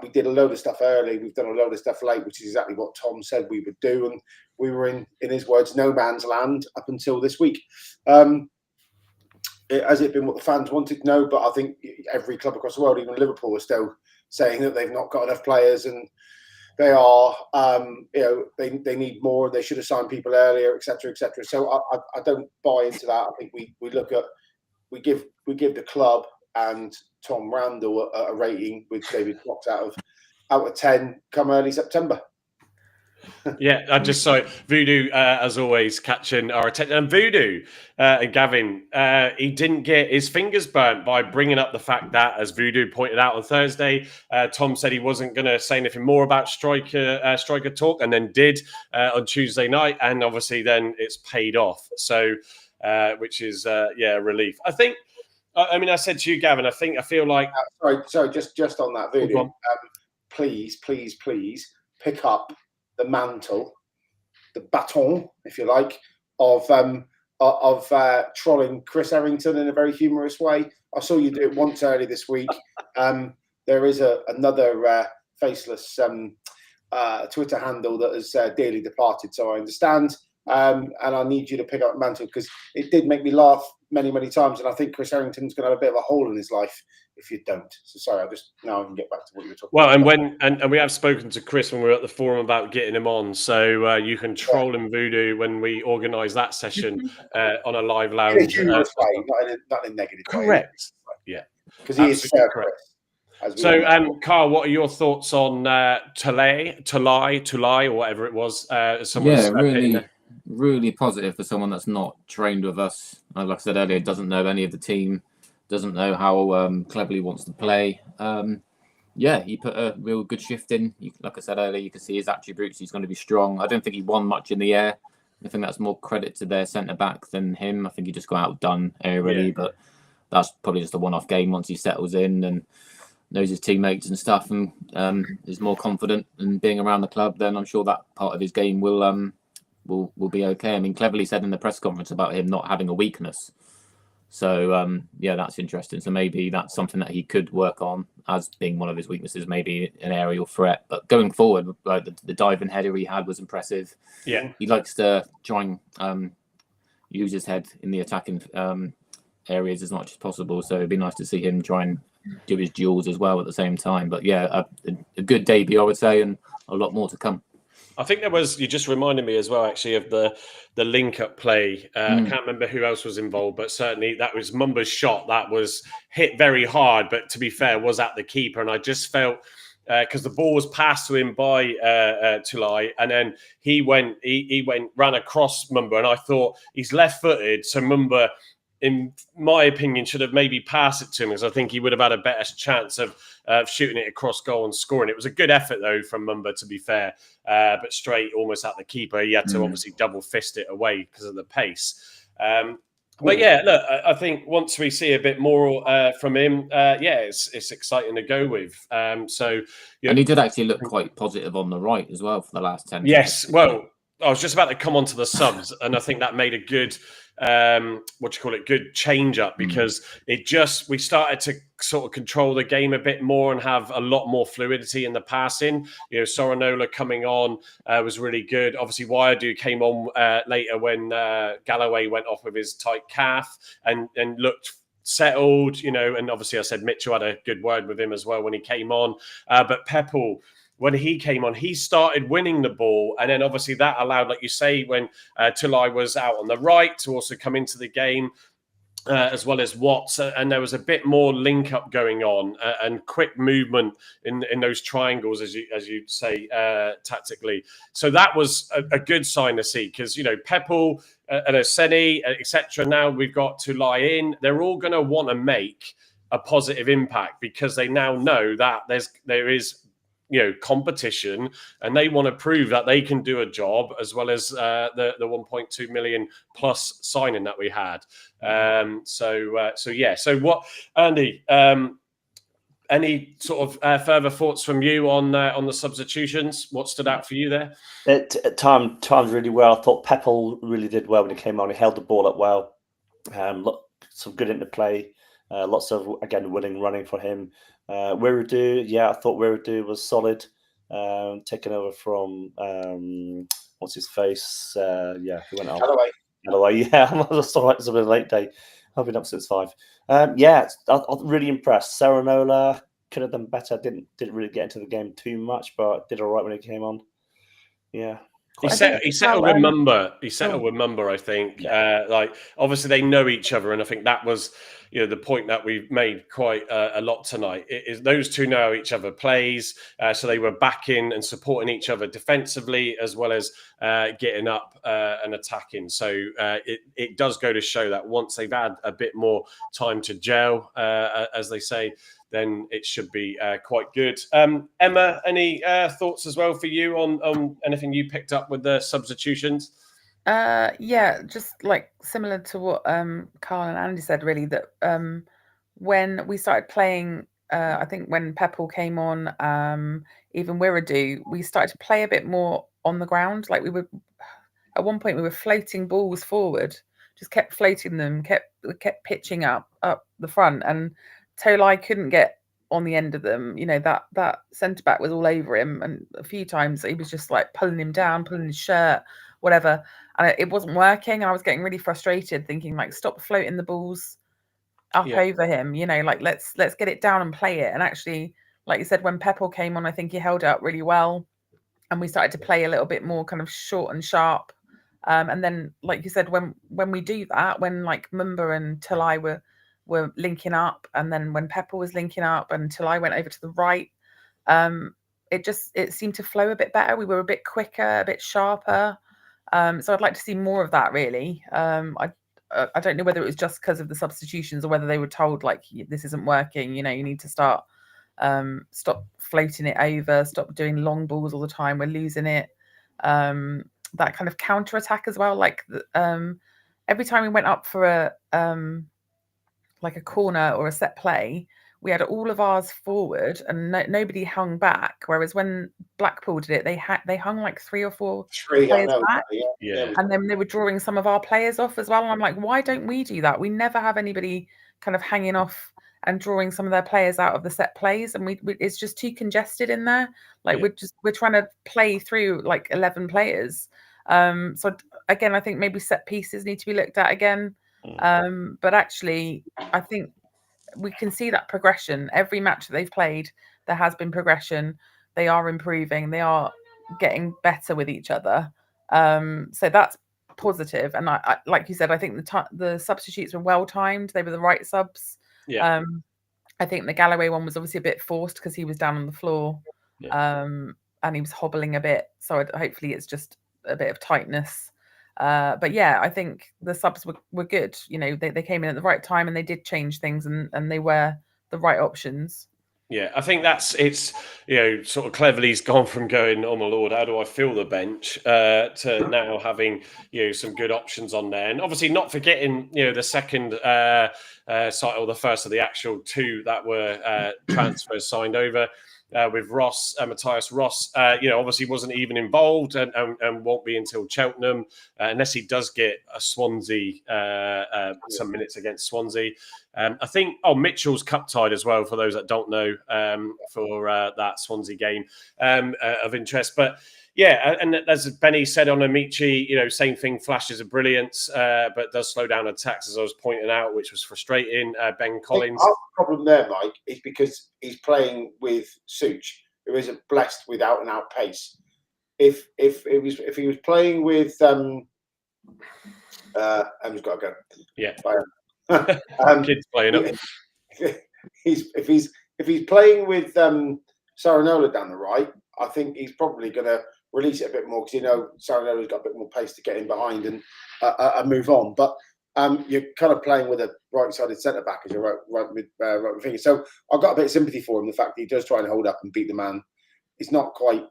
We did a load of stuff early. We've done a load of stuff late, which is exactly what Tom said we would do. And we were in his words, no man's land up until this week. has it been what the fans wanted? No, but I think every club across the world, even Liverpool, are still saying that they've not got enough players and they are, they need more. They should have signed people earlier, etc., etc. So I don't buy into that. I think we give the club and Tom Randall a rating with David Fox out of 10 come early September. Yeah, I just saw it. Voodoo, as always, catching our attention. And Voodoo and Gavin, he didn't get his fingers burnt by bringing up the fact that, as Voodoo pointed out on Thursday, Tom said he wasn't going to say anything more about striker talk, and then did on Tuesday night. And obviously, then it's paid off. So, which is a relief. I think. I mean, I said to you, Gavin. I feel like. Sorry. Just on that, Voodoo. Please pick up the mantle, the baton, if you like, of trolling Chris Errington in a very humorous way. I saw you do it once early this week. There is another faceless Twitter handle that has dearly departed, so I understand. And I need you to pick up the mantle because it did make me laugh many times, and I think Chris Errington's going to have a bit of a hole in his life if you don't. So sorry, now I can get back to what you were talking about. Well, and we have spoken to Chris when we were at the forum about getting him on, so you can troll him, Voodoo, when we organise that session on a live lounge. In a humorous way, not in a negative way. Correct. Yeah, because he is fair, correct. So, Carl, what are your thoughts on Talaj, or whatever it was? Really positive for someone that's not trained with us. Like I said earlier, doesn't know any of the team, doesn't know how cleverly he wants to play. He put a real good shift in. Like I said earlier, you can see his attributes. He's going to be strong. I don't think he won much in the air. I think that's more credit to their centre-back than him. I think he just got outdone aerially, but that's probably just a one-off game once he settles in and knows his teammates and stuff and is more confident in being around the club. Then I'm sure that part of his game will be okay. I mean, cleverly said in the press conference about him not having a weakness. So, that's interesting. So maybe that's something that he could work on as being one of his weaknesses, maybe an aerial threat. But going forward, like the diving header he had was impressive. Yeah. He likes to try and use his head in the attacking areas as much as possible. So it'd be nice to see him try and do his duels as well at the same time. But a good debut, I would say, and a lot more to come. I think you just reminded me as well, actually, of the link-up play. I can't remember who else was involved, but certainly that was Mumba's shot that was hit very hard, but to be fair, was at the keeper. And I just felt, because the ball was passed to him by Talaj, and then he ran across Mumba, and I thought he's left-footed, so Mumba, in my opinion, should have maybe passed it to him, because I think he would have had a better chance of shooting it across goal and scoring. It was a good effort, though, from Mumba, to be fair, but straight almost at the keeper. He had to obviously double fist it away because of the pace. But look, I think once we see a bit more from him, it's exciting to go with. And he did actually look quite positive on the right as well for the last 10 minutes. Yes, well, I was just about to come on to the subs, and I think that made a good good change up, because we started to sort of control the game a bit more and have a lot more fluidity in the passing. Soranola coming on was really good. Obviously, Wyadu came on later when Galloway went off with his tight calf and looked settled, and obviously I said Mitchell had a good word with him as well when he came on. But Peppel, when he came on, he started winning the ball. And then obviously that allowed, like you say, when Talaj was out on the right, to also come into the game, as well as Watts. And there was a bit more link up going on and quick movement in those triangles, as you say, tactically. So that was a good sign to see, because, Peppel and Oseni, etc. Now we've got Talaj in. They're all going to want to make a positive impact, because they now know that there is competition, and they want to prove that they can do a job, as well as the 1.2 million plus signing that we had. So what, Andy? Any sort of further thoughts from you on the substitutions? What stood out for you there? At times really well. I thought Peppel really did well when he came on. He held the ball up well. Some good interplay. Lots of, again, winning running for him. Wiredu, I thought Wiredu was solid. Taking over from what's his face? Who went on? Galloway. I saw it was a late day. Hoping upsets 5. Yeah, I'm really impressed. Saranola could have done better. Didn't really get into the game too much, but did all right when he came on. Yeah. He settled with Mumba. He settled with Mumba, I think. Yeah. Like, obviously, they know each other, and I think that was, the point that we've made quite a lot tonight. Is those two know each other plays, so they were backing and supporting each other defensively as well as getting up and attacking. So it does go to show that once they've had a bit more time to gel, as they say, then it should be quite good. Emma, any thoughts as well for you on anything you picked up with the substitutions? Yeah, just like similar to what Carl and Andy said, really, that when we started playing, I think when Pepple came on, even Wiradu, we started to play a bit more on the ground. Like we were, at one point, we were floating balls forward, just kept floating them, kept pitching up the front, and Talaj couldn't get on the end of them. That centre back was all over him, and a few times he was just like pulling him down, pulling his shirt, whatever, and it wasn't working. I was getting really frustrated, thinking like, stop floating the balls up over him. Like let's get it down and play it. And actually, like you said, when Pepple came on, I think he held it up really well, and we started to play a little bit more kind of short and sharp. And then, like you said, when we do that, when like Mumba and Talaj were linking up, and then when Pepple was linking up and Talaj went over to the right, it seemed to flow a bit better. We were a bit quicker, a bit sharper. So I'd like to see more of that, really. I don't know whether it was just because of the substitutions or whether they were told like, this isn't working, you need to stop floating it over, stop doing long balls all the time, we're losing it. That kind of counter attack as well, like every time we went up for a corner or a set play, we had all of ours forward and nobody hung back. Whereas when Blackpool did it, they hung like 3 or 4 players back. Yeah. And then they were drawing some of our players off as well. And I'm like, why don't we do that? We never have anybody kind of hanging off and drawing some of their players out of the set plays. And we it's just too congested in there. Like we're trying to play through like 11 players. So again, I think maybe set pieces need to be looked at again. But actually, I think we can see that progression. Every match that they've played, there has been progression. They are improving. They are getting better with each other. So that's positive. And I like you said, I think the substitutes were well timed. They were the right subs. Yeah. I think the Galloway one was obviously a bit forced because he was down on the floor, and he was hobbling a bit. So hopefully it's just a bit of tightness. But yeah, I think the subs were good. They came in at the right time and they did change things and they were the right options. Yeah, I think it's sort of cleverly's gone from going, oh my Lord, how do I fill the bench, to now having, some good options on there. And obviously not forgetting, the second site, or the first of the actual 2 that were transfers signed over. With Ross, Matthias Ross, obviously wasn't even involved and won't be until Cheltenham, unless he does get a Swansea, some minutes against Swansea. I think, Mitchell's cup tied as well, for those that don't know, for that Swansea game of interest. But yeah, and as Benny said on Amici, same thing, flashes of brilliance, but does slow down attacks, as I was pointing out, which was frustrating. Ben Collins. Our problem there, Mike, is because he's playing with Such, who isn't blessed with out and out pace. If he was playing with Emma's got to go. Yeah. Kids playing up. If he's playing with Saranola down the right, I think he's probably going to release it a bit more, because Saranola's got a bit more pace to get in behind and move on. But you're kind of playing with a right-sided centre back as you're right with finger. So I've got a bit of sympathy for him. The fact that he does try and hold up and beat the man. It's not quite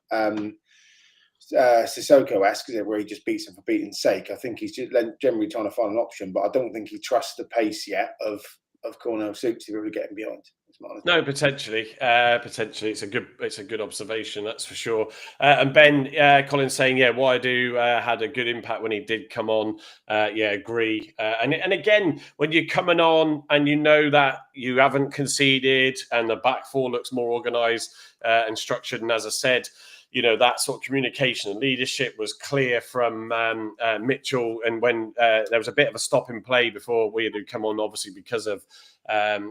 Sissoko-esque, where he just beats him for beating's sake. I think he's just generally trying to find an option, but I don't think he trusts the pace yet of Cornell Suits to really get him behind. to be honest. No, potentially, it's a good observation, that's for sure. And Ben Collins saying, yeah, Waidu had a good impact when he did come on. Yeah, agree. And again, when you're coming on and you know that you haven't conceded and the back four looks more organised and structured, and as I said, you know, that sort of communication and leadership was clear from Mitchell. And when there was a bit of a stop in play before Waidu come on, obviously because of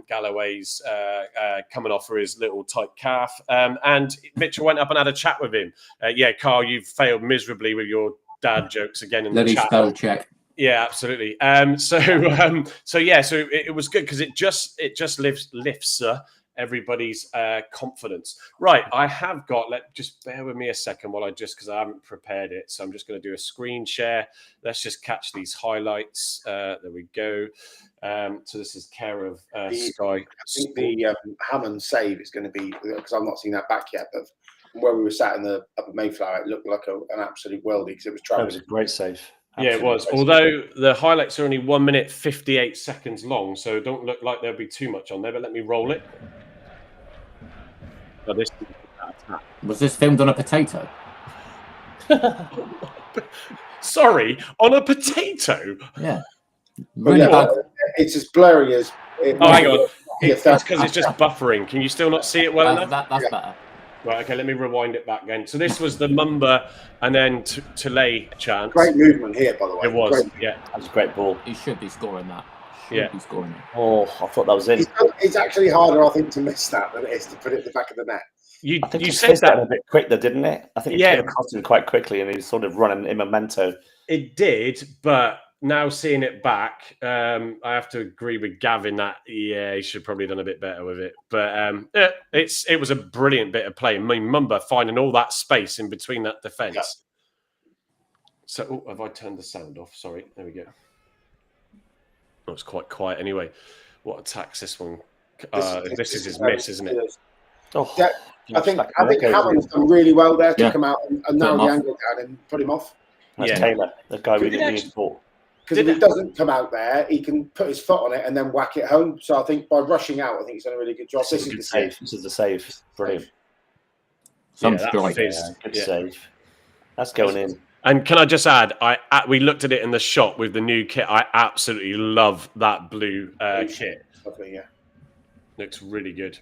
Galloway's coming off for his little tight calf, and Mitchell went up and had a chat with him. Yeah, Carl, you've failed miserably with your dad jokes again in the chat. Spell check. Yeah, absolutely. So it was good because it just lifts everybody's confidence. Right, I have got. Just bear with me a second while because I haven't prepared it. So I'm just going to do a screen share. Let's just catch these highlights. There we go. So this is care of Sky. I think the Hammond save is going to be, because I've not seen that back yet, but from where we were sat in the Upper Mayflower, it looked like an absolute worldie because it was travelling. That was a great save. Yeah, it was. Although the highlights are only 1 minute 58 seconds long, so don't look like there'll be too much on there. But let me roll it. Oh, Was this filmed on a potato? Sorry, on a potato. Yeah. Really it's as blurry as. Hang on. That's because it's just buffering. Can you still not see it well enough? That's better. Right, okay, let me rewind it back again. So this was the Mumba and then Talaj chance. Great movement here, by the way. It was, That was a great ball. He should be scoring that. Be scoring it. Oh, I thought that was in. It's actually harder, I think, to miss that than it is to put it at the back of the net. You you said that a bit quick, though, didn't it? I think it came across him quite quickly, and he was sort of running in memento. It did, but now seeing it back, I have to agree with Gavin that he should probably have done a bit better with it. But it was a brilliant bit of play. I mean, Mumba finding all that space in between that defence. Yeah. So, have I turned the sound off? Sorry, there we go. Oh, it's quite quiet anyway. What attacks this one? This is his miss, isn't it? Oh, yeah, I think Hammond's done really well there to come out and narrow the angle down and put him off. That's Taylor, the guy we didn't use for. Because if he doesn't come out there, he can put his foot on it and then whack it home. So I think by rushing out, I think he's done a really good job. This is the save. This is the save. Brilliant. Some strike. Good save. That's going in. And can I just add, we looked at it in the shop with the new kit. I absolutely love that blue kit. Lovely, yeah. Looks really good.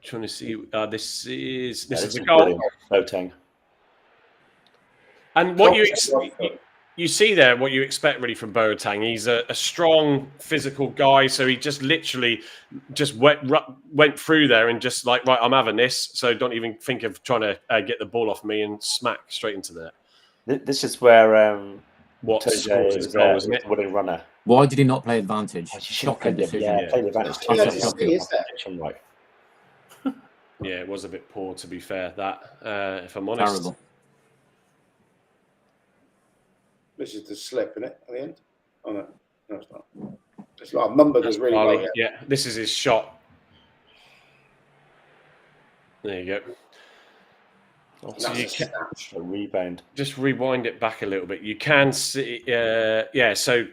Trying to see. This is a goal. Boateng. And what you see there, what you expect really from Boateng. He's a strong physical guy, so he just literally went through there and just like, right, I'm having this, so don't even think of trying to get the ball off me and smack straight into there. This is where what scores his goal, isn't it? Winning runner. Why did he not play advantage? Shocking decision. Yeah, play advantage. Yeah, it was a bit poor, to be fair. That, if I'm honest. Terrible. This is the slip, isn't it, at the end? Oh, no. No, it's not. It's like Mumba does really well. Yeah, this is his shot. There you go. So a rebound. Just rewind it back a little bit. You can see, so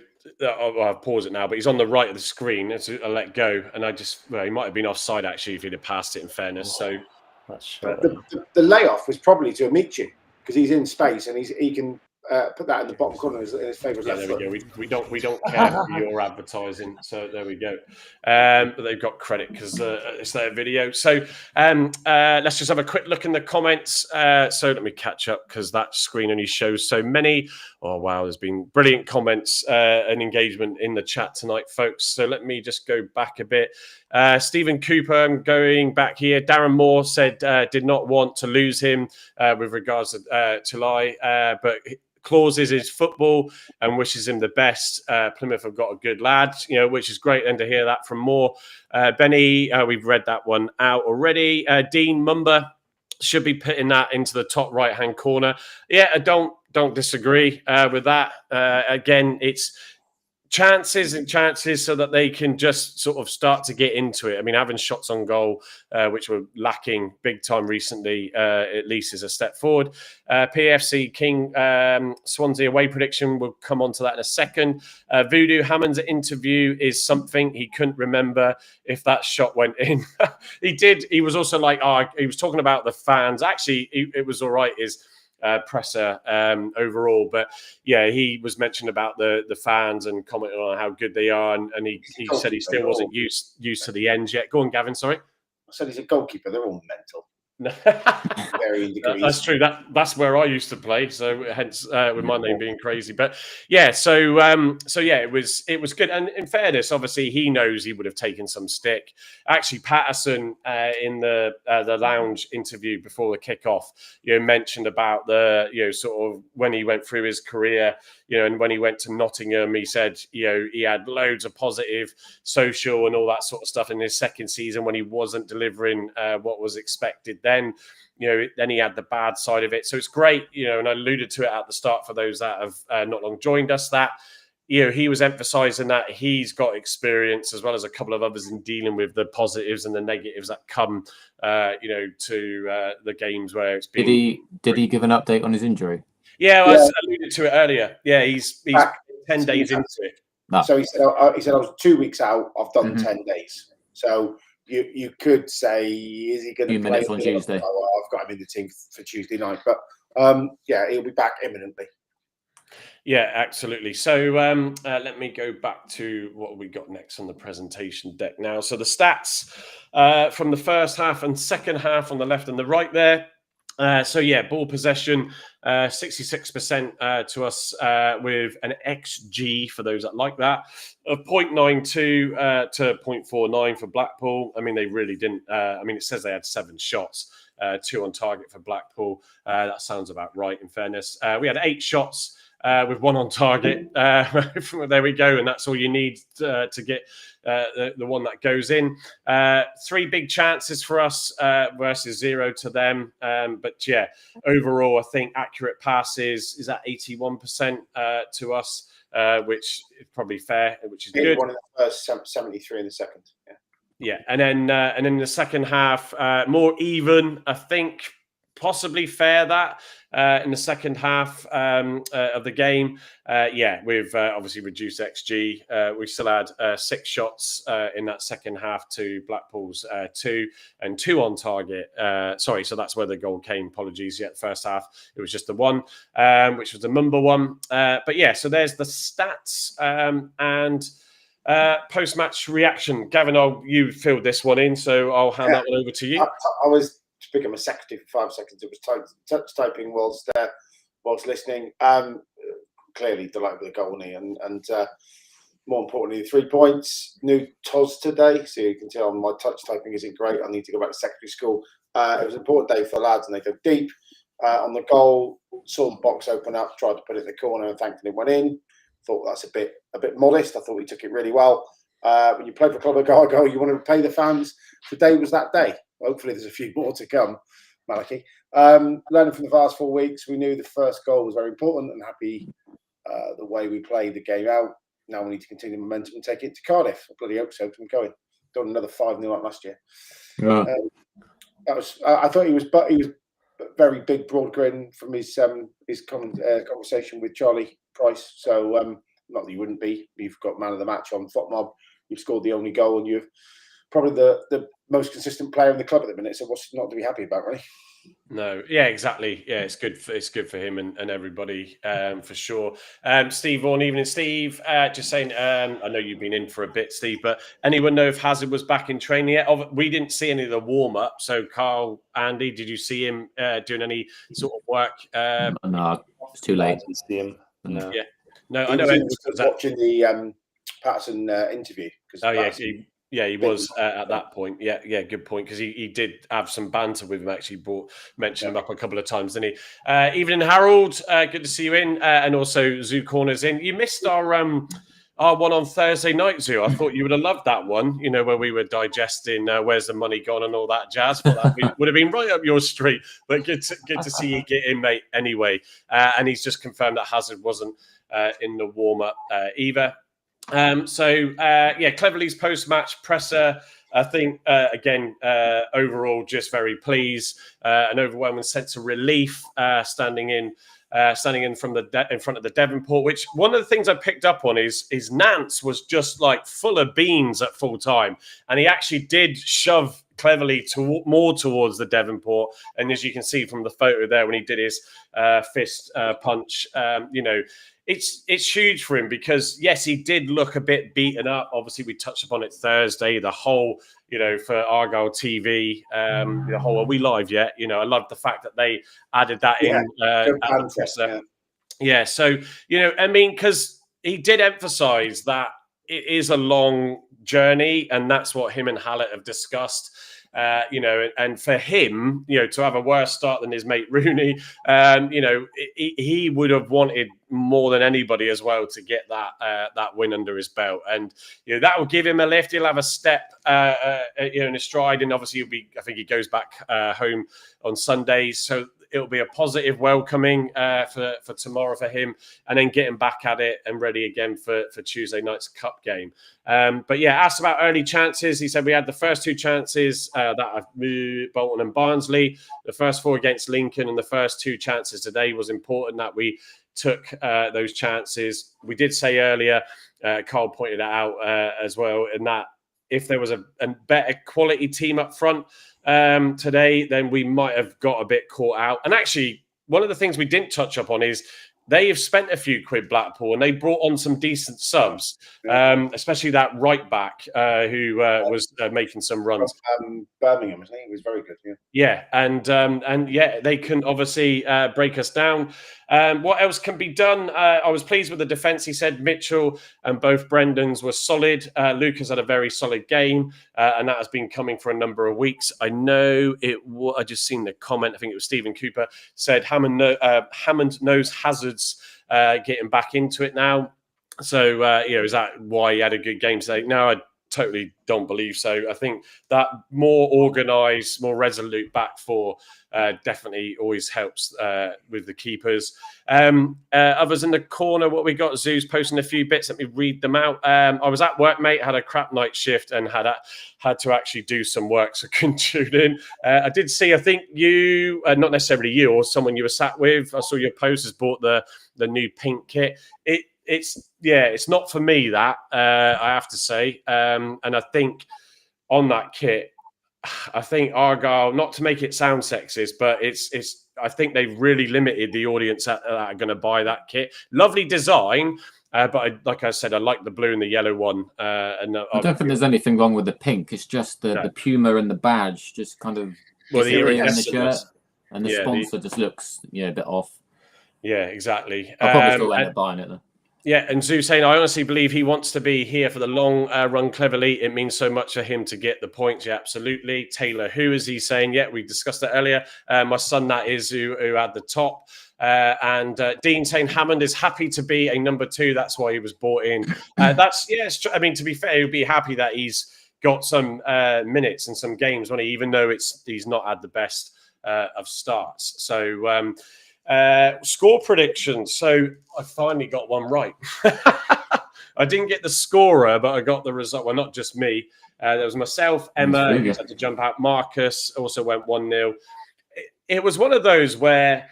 I'll pause it now, but he's on the right of the screen. I let go, and he might have been offside, actually, if he'd have passed it, in fairness. So the layoff was probably to Amici, because he's in space, and he can put that in the bottom corner in his favourite left foot. There we go. We don't care for your advertising, so there we go. But they've got credit because it's their video. So let's just have a quick look in the comments. So let me catch up because that screen only shows so many. Oh wow, there's been brilliant comments and engagement in the chat tonight, folks. So let me just go back a bit. Stephen Cooper, I'm going back here. Darren Moore said did not want to lose him with regards to Talaj, but clauses his football and wishes him the best. Plymouth have got a good lad, which is great. And to hear that from Moore. Benny, we've read that one out already. Dean Mumba should be putting that into the top right-hand corner. Yeah, I don't disagree with that. Again, it's chances and chances so that they can just sort of start to get into it. I mean, having shots on goal, which were lacking big time recently, at least is a step forward. PAFC King Swansea away prediction, we'll come on to that in a second. Voodoo Hammond's interview is something he couldn't remember if that shot went in. He did. He was also like, he was talking about the fans. Actually, it was all right. Presser overall, but yeah, he was mentioning about the fans and commenting on how good they are, and he said he still wasn't used to the end yet. Go on, Gavin. Sorry. I said he's a goalkeeper. They're all mental. Varying degrees. That's true. That's where I used to play. So hence with my name being crazy. But yeah, so yeah, it was good. And in fairness, obviously he knows he would have taken some stick. Actually, Patterson in the lounge interview before the kickoff, mentioned about the sort of when he went through his career, and when he went to Nottingham, he said he had loads of positive social and all that sort of stuff in his second season when he wasn't delivering what was expected. Then he had the bad side of it. So it's great, and I alluded to it at the start for those that have not long joined us, that, he was emphasizing that he's got experience as well as a couple of others in dealing with the positives and the negatives that come, to the games where it's been. Did he give an update on his injury? Yeah, I alluded to it earlier. Yeah, he's 10 days into it. No. So he said I was 2 weeks out. I've done 10 days. So you could say, is he going to play? Minutes on Tuesday. I've got him in the team for Tuesday night, but he'll be back imminently. Yeah, absolutely. So let me go back to what we got next on the presentation deck now. So the stats from the first half and second half on the left and the right there. Ball possession, 66% to us with an XG, for those that like that, of 0.92 to 0.49 for Blackpool. I mean, they really didn't. It says they had 7 shots, 2 on target for Blackpool. That sounds about right, in fairness. We had 8 shots with 1 on target. There we go. And that's all you need to get the one that goes in. 3 big chances for us versus 0 to them. But yeah, overall, I think accurate passes is at 81% to us, which is probably fair, which is good. 1 in the first, 73 in the second. Yeah. And then in the second half, more even, I think. Possibly fair that in the second half of the game. We've obviously reduced XG. We still had 6 shots in that second half to Blackpool's 2 and 2 on target. So that's where the goal came. Apologies. The first half, it was just the 1, which was the Mumba one. So there's the stats and post-match reaction. Gavin, you filled this one in, so I'll hand that one over to you. I was speaking my secretary for 5 seconds. It was touch typing whilst listening. Clearly delighted with the goal, and more importantly, the 3 points. New TOS today, so you can tell my touch typing isn't great. I need to go back to secondary school. It was an important day for the lads, and they go deep on the goal. Saw the box open up, tried to put it in the corner, and thankfully it went in. Thought that's a bit modest. I thought he took it really well. When you play for Club of Argyle, you want to pay the fans. Today was that day. Hopefully there's a few more to come, Malachi. Learning from the last 4 weeks, we knew the first goal was very important, and happy the way we played the game out. Now we need to continue the momentum and take it to Cardiff. I bloody hope so. I'm going. Done another 5-0 like last year. Yeah. I thought he was very big, broad grin from his conversation with Charlie Price. So not that you wouldn't be. You've got man of the match on FOTMob. You've scored the only goal, and you've probably the most consistent player in the club at the minute. So what's not to be happy about, really? No, yeah, exactly. Yeah, it's good for him and everybody, for sure. Steve Vaughan, evening, Steve. Just saying, I know you've been in for a bit, Steve, but anyone know if Hazard was back in training yet? We didn't see any of the warm up. So, Carl, Andy, did you see him doing any sort of work? No, it's too late. I didn't see him. No. Yeah, no, I know. I was watching the Patterson interview. He was at that point. Yeah, good point, because he did have some banter with him, actually. Mentioned him up a couple of times, didn't he? Evening, Harold. Good to see you in. And also, Zoo Corner's in. You missed our one on Thursday night, Zoo. I thought you would have loved that one, where we were digesting Where's the Money Gone and all that jazz. But that would have been right up your street. But good to see you get in, mate, anyway. And he's just confirmed that Hazard wasn't in the warm-up either. Cleverly's post-match presser, I think, again, overall, just very pleased. An overwhelming sense of relief standing in from in front of the Devonport. Which one of the things I picked up on is Nance was just like full of beans at full time, and he actually did shove Cleverly more towards the Devonport. And as you can see from the photo there, when he did his fist punch, it's huge for him because, yes, he did look a bit beaten up. Obviously, we touched upon it Thursday, the whole, for Argyle TV, the whole, are we live yet? I love the fact that they added that in. So, because he did emphasize that it is a long journey, and that's what him and Hallett have discussed. And for him, to have a worse start than his mate Rooney, he would have wanted more than anybody as well to get that win under his belt, and that will give him a lift. He'll have a step, in his stride, and obviously I think he goes back home on Sundays, so it'll be a positive welcoming for tomorrow for him, and then getting back at it and ready again for Tuesday night's cup game. Asked about early chances. He said we had the first 2 chances that I've moved, Bolton and Barnsley, the first 4 against Lincoln, and the first 2 chances today was important that we took those chances. We did say earlier, Carl pointed it out as well, in that if there was a better quality team up front today, then we might have got a bit caught out. And actually, one of the things we didn't touch upon is they have spent a few quid, Blackpool, and they brought on some decent subs, especially that right back who was making some runs. Birmingham, I think he was very good. And they can obviously break us down. What else can be done? I was pleased with the defence. He said Mitchell and both Brendans were solid. Lucas had a very solid game, and that has been coming for a number of weeks. I know I just seen the comment. I think it was Stephen Cooper said Hammond knows Hazard's getting back into it now. So is that why he had a good game today? No, I totally don't believe so. I think that more organised, more resolute back four definitely always helps with the keepers. Others in the corner, what we got, Zeus posting a few bits. Let me read them out. I was at work, mate, had a crap night shift and had to actually do some work, so couldn't tune in. I did see, I think you, not necessarily you, or someone you were sat with, I saw your post has bought the new pink kit. It's not for me, that I have to say, and I think on that kit, I think Argyle, not to make it sound sexist, but it's I think they've really limited the audience that are going to buy that kit. Lovely design, but like I said, I like the blue and the yellow one. I don't think there's anything wrong with the pink. It's just the Puma and the badge just kind of the shirt, and the sponsor just looks a bit off. Yeah, exactly. I'll probably still end up buying it though. Yeah, and Zoo saying, I honestly believe he wants to be here for the long run Cleverly. It means so much for him to get the points. Yeah, absolutely. Taylor, who is he saying? Yeah, we discussed that earlier. My son, that is, who had the top. And Dean saying Hammond is happy to be a number 2. That's why he was brought in. I mean, to be fair, he'll be happy that he's got some minutes and some games, won't he? Even though he's not had the best of starts. So, score predictions. So I finally got one right. I didn't get the scorer, but I got the result. Well, not just me. There was myself, Emma, who had to jump out. Marcus also went 1-0. It was one of those where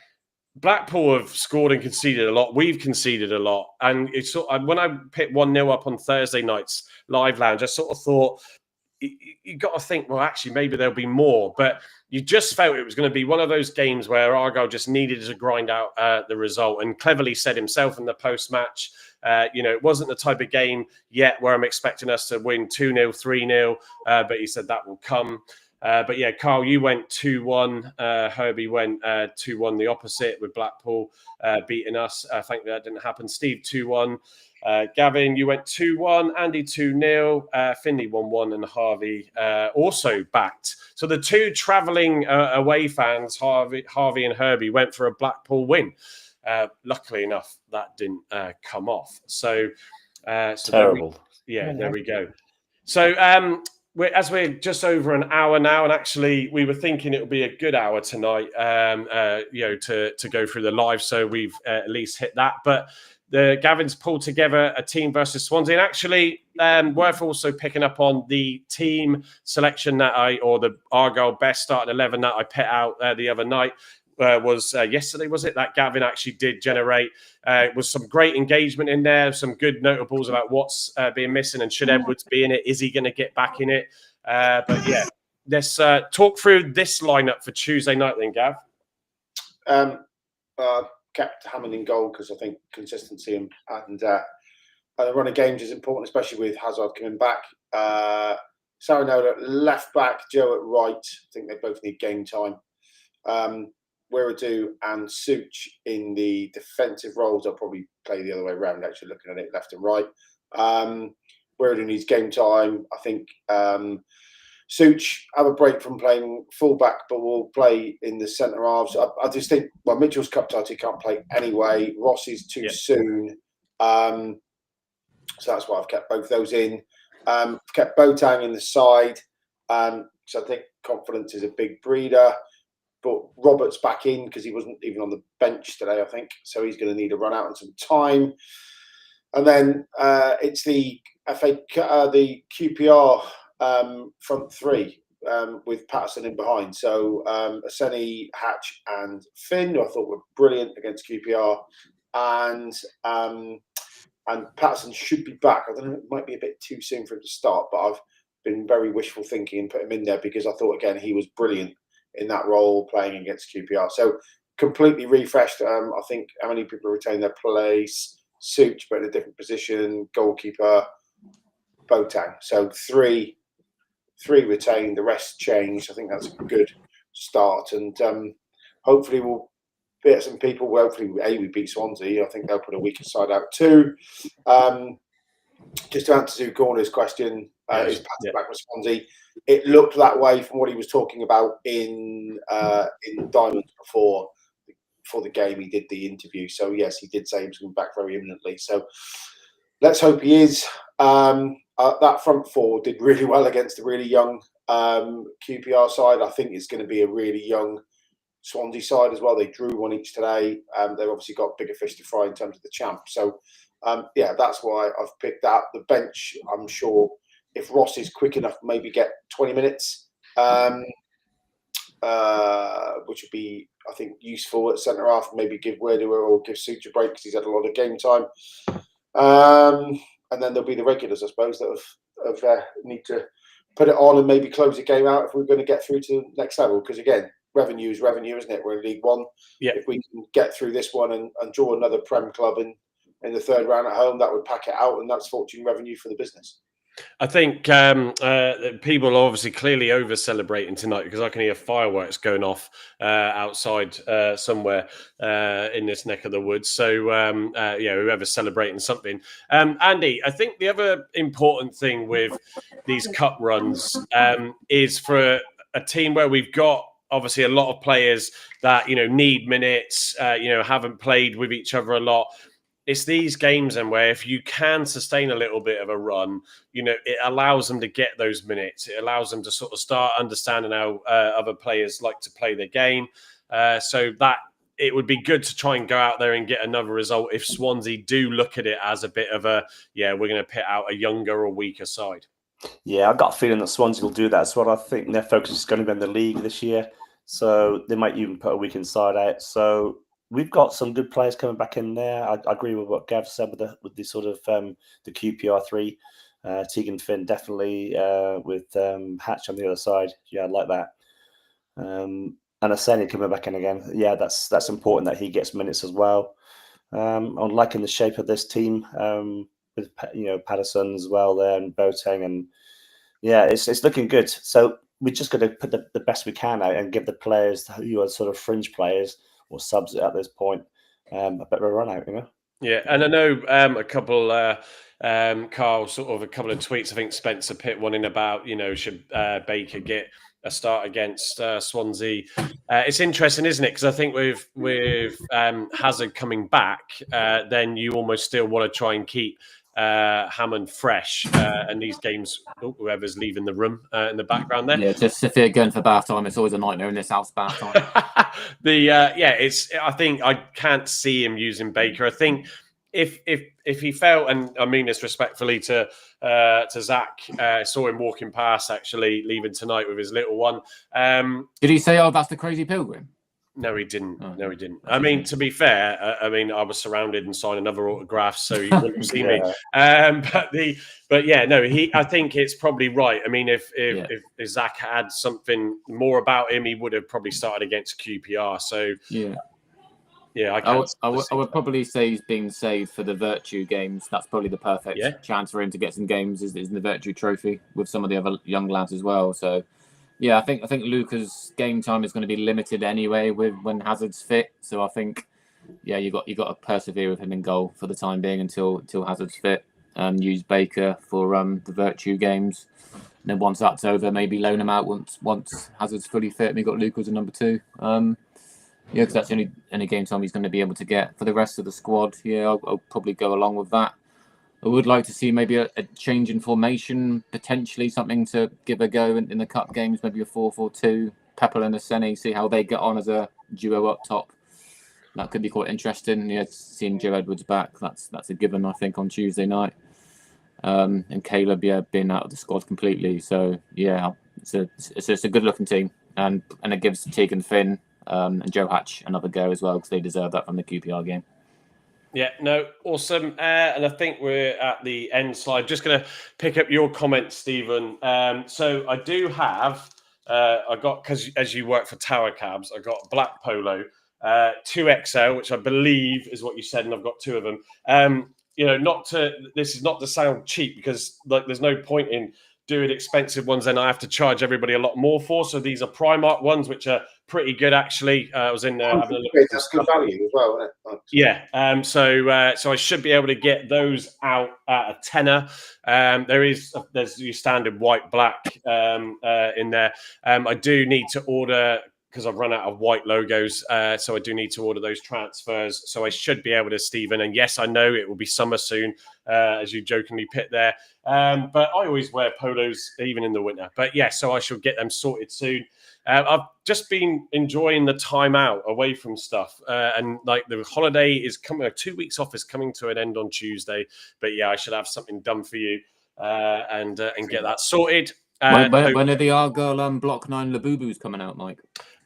Blackpool have scored and conceded a lot. We've conceded a lot. And it's when I picked 1-0 up on Thursday night's live lounge, I sort of thought, you got to think, well, actually, maybe there'll be more. But you just felt it was going to be one of those games where Argyle just needed to grind out the result. And Cleverly said himself in the post-match, it wasn't the type of game yet where I'm expecting us to win 2-0, 3-0. But he said that will come. But yeah, Carl, you went 2-1. Herbie went 2-1, the opposite, with Blackpool beating us. I think that didn't happen. Steve 2-1. Gavin, you went 2-1. Andy 2-0. Finley 1-1, and Harvey also backed. So the two travelling away fans, Harvey and Herbie, went for a Blackpool win. Luckily enough, that didn't come off. So terrible. There we go. So we're just over an hour now, and actually we were thinking it would be a good hour tonight, to go through the live. So we've at least hit that. But Gavin's pulled together a team versus Swansea. And actually, worth also picking up on the team selection or the Argyle best starting 11 that I put out the other night. Was yesterday, was it? That Gavin actually did generate. Was some great engagement in there, some good notables about what's being missing and should Edwards be in it? Is he going to get back in it? But yeah, let's talk through this lineup for Tuesday night then, Gav. Kept Hammond in goal because I think consistency and the run of games is important, especially with Hazard coming back. Saranola at left back, Joe at right. I think they both need game time. Wiradou and Such in the defensive roles. I'll probably play the other way around, actually, looking at it left and right. Wiradou needs game time. I think Such have a break from playing fullback, but will play in the centre halves. I just think, well, Mitchell's cup title, he can't play anyway. Ross is too soon. So that's why I've kept both those in. I've kept Boateng in the side. So I think confidence is a big breeder. But Robert's back in because he wasn't even on the bench today, I think. So he's going to need a run out and some time. And then it's the the QPR front three with Patterson in behind. So Aseni, Hatch and Finn, who I thought were brilliant against QPR. And Patterson should be back. I don't know, it might be a bit too soon for him to start, but I've been very wishful thinking and put him in there because I thought, again, he was brilliant in that role playing against QPR. So completely refreshed. I think how many people retain their place? Such, but in a different position. Goalkeeper, Boateng. So three retained, the rest changed. I think that's a good start. And hopefully we'll beat some people. Hopefully, we beat Swansea. I think they'll put a weaker side out too. Just to answer Corner's question, is Patterson back with Swansea? It looked that way from what he was talking about in Diamonds before the game. He did the interview, so yes, he did say he was coming back very imminently. So let's hope he is. That front four did really well against a really young QPR side. I think it's going to be a really young Swansea side as well. They drew one each today. They've obviously got bigger fish to fry in terms of the champ. So that's why I've picked that. The bench, I'm sure, if Ross is quick enough, maybe get 20 minutes, which would be, I think, useful at centre half. Maybe give Wiradou or give Such a break because he's had a lot of game time. And then there'll be the regulars, I suppose, that have need to put it on and maybe close the game out if we're going to get through to the next level. Because again, revenue is revenue, isn't it? We're in League One. Yeah. If we can get through this one and draw another Prem club in the third round at home, that would pack it out, and that's fortune revenue for the business. I think people are obviously clearly over celebrating tonight because I can hear fireworks going off outside somewhere in this neck of the woods. So, whoever's celebrating something. Andy, I think the other important thing with these cup runs is for a team where we've got obviously a lot of players that, need minutes, haven't played with each other a lot. It's these games and where if you can sustain a little bit of a run, it allows them to get those minutes. It allows them to sort of start understanding how other players like to play the game. So that it would be good to try and go out there and get another result if Swansea do look at it as a bit of we're going to pit out a younger or weaker side. Yeah, I've got a feeling that Swansea will do that. That's what I think their focus is going to be on the league this year. So they might even put a weakened side out. So we've got some good players coming back in there. I agree with what Gav said with the sort of the QPR three. Tegan Finn definitely with Hatch on the other side. Yeah, I like that. And Aseni coming back in again. Yeah, that's important that he gets minutes as well. I'm liking the shape of this team with Patterson as well there and Boateng, and yeah, it's looking good. So we're just going to put the best we can out and give the players who are sort of fringe players or subs at this point a bit of a run out, Yeah, and I know a couple, Carl, sort of a couple of tweets. I think Spencer Pitt wanting about, should Baker get a start against Swansea? It's interesting, isn't it? Because I think with Hazard coming back, then you almost still want to try and keep Hammond fresh, and these games, whoever's leaving the room in the background there. Yeah, just if you're going for bath time, it's always a nightmare in this house, bath time. I think I can't see him using Baker. I think if he felt, and I mean this respectfully to Zach, saw him walking past actually leaving tonight with his little one. Did he say, "Oh, that's the Crazy Pilgrim"? No, he didn't. Oh, no, he didn't. I mean, to be fair, I mean, I was surrounded and signing other autographs, so he wouldn't see me. But yeah, no, I think it's probably right. I mean, if Zach had something more about him, he would have probably started against QPR. So yeah, I would probably say he's being saved for the Virtue games. That's probably the perfect chance for him to get some games. Is in the Virtue Trophy with some of the other young lads as well. So. Yeah, I think Luca's game time is going to be limited anyway when Hazard's fit. So I think, you got to persevere with him in goal for the time being until Hazard's fit, and use Baker for the Virtue games. And then once that's over, maybe loan him out once Hazard's fully fit and we got Luca as a number 2. Because that's the only game time he's going to be able to get. For the rest of the squad, I'll probably go along with that. I would like to see maybe a change in formation, potentially something to give a go in the cup games, maybe a 4-4-2, Pepper and Aseni, see how they get on as a duo up top. That could be quite interesting. Yeah, seeing Joe Edwards back, that's a given, I think, on Tuesday night. And Caleb, being out of the squad completely. So it's a good looking team, and it gives Tegan Finn and Joe Hatch another go as well, because they deserve that from the QPR game. Yeah, no, awesome. And I think we're at the end slide. Just going to pick up your comments, Stephen. So I do have, I got, because as you work for Tower Cabs, I got a black polo, 2XL, which I believe is what you said, and I've got 2 of them. This is not to sound cheap, because there's no point in doing expensive ones, then I have to charge everybody a lot more for. So these are Primark ones, which are pretty good actually. I was in there having a look. That's good value as well, isn't it? Yeah. So I should be able to get those out at a tenner. There's your standard white black in there. I do need to order, because I've run out of white logos, so I do need to order those transfers. So I should be able to, Stephen. And yes, I know it will be summer soon, as you jokingly pit there. But I always wear polos, even in the winter. But yeah, so I shall get them sorted soon. I've just been enjoying the time out away from stuff. And like the holiday is coming, 2 weeks off is coming to an end on Tuesday. But yeah, I should have something done for you and get that sorted. When are the Argyle Block 9 Labubus coming out, Mike?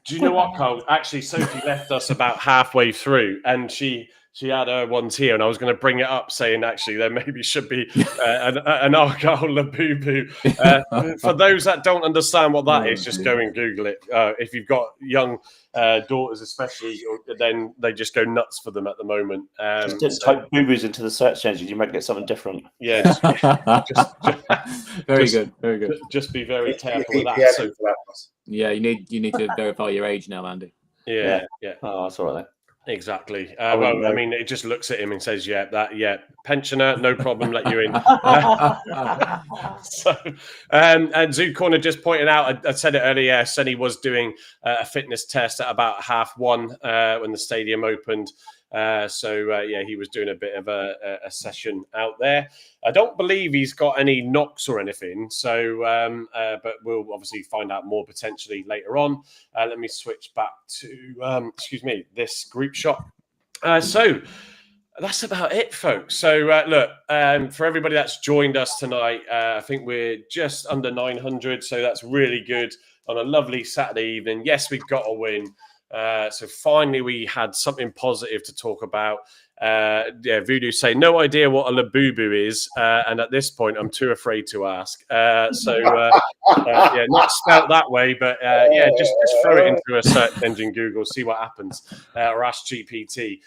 Do you know what, Carl? Actually, Sophie left us about halfway through, and she had her ones here, and I was going to bring it up, saying actually there maybe should be an Argyle Labubu. For those that don't understand what that is, just go and Google it. If you've got young daughters, especially, then they just go nuts for them at the moment. Just type boo-boos into the search engine, you might get something different. Yeah, very good. Just be very careful with that. So, yeah, you need to verify your age now, Andy. Yeah. Oh, that's all right then. Exactly. Well, I mean, it just looks at him and says, pensioner, no problem, let you in. And Zoo Corner just pointed out, I said it earlier, Senny was doing a fitness test at about 1:30 when the stadium opened. He was doing a bit of a session out there. I don't believe he's got any knocks or anything. So, but we'll obviously find out more potentially later on. Let me switch back to, this group shot. So that's about it, folks. So look, for everybody that's joined us tonight, I think we're just under 900. So that's really good on a lovely Saturday evening. Yes, we got a win. So finally, we had something positive to talk about. Voodoo say no idea what a Labubu is, and at this point, I'm too afraid to ask. Not spelt that way, but just throw it into a search engine, Google, see what happens, or ask GPT.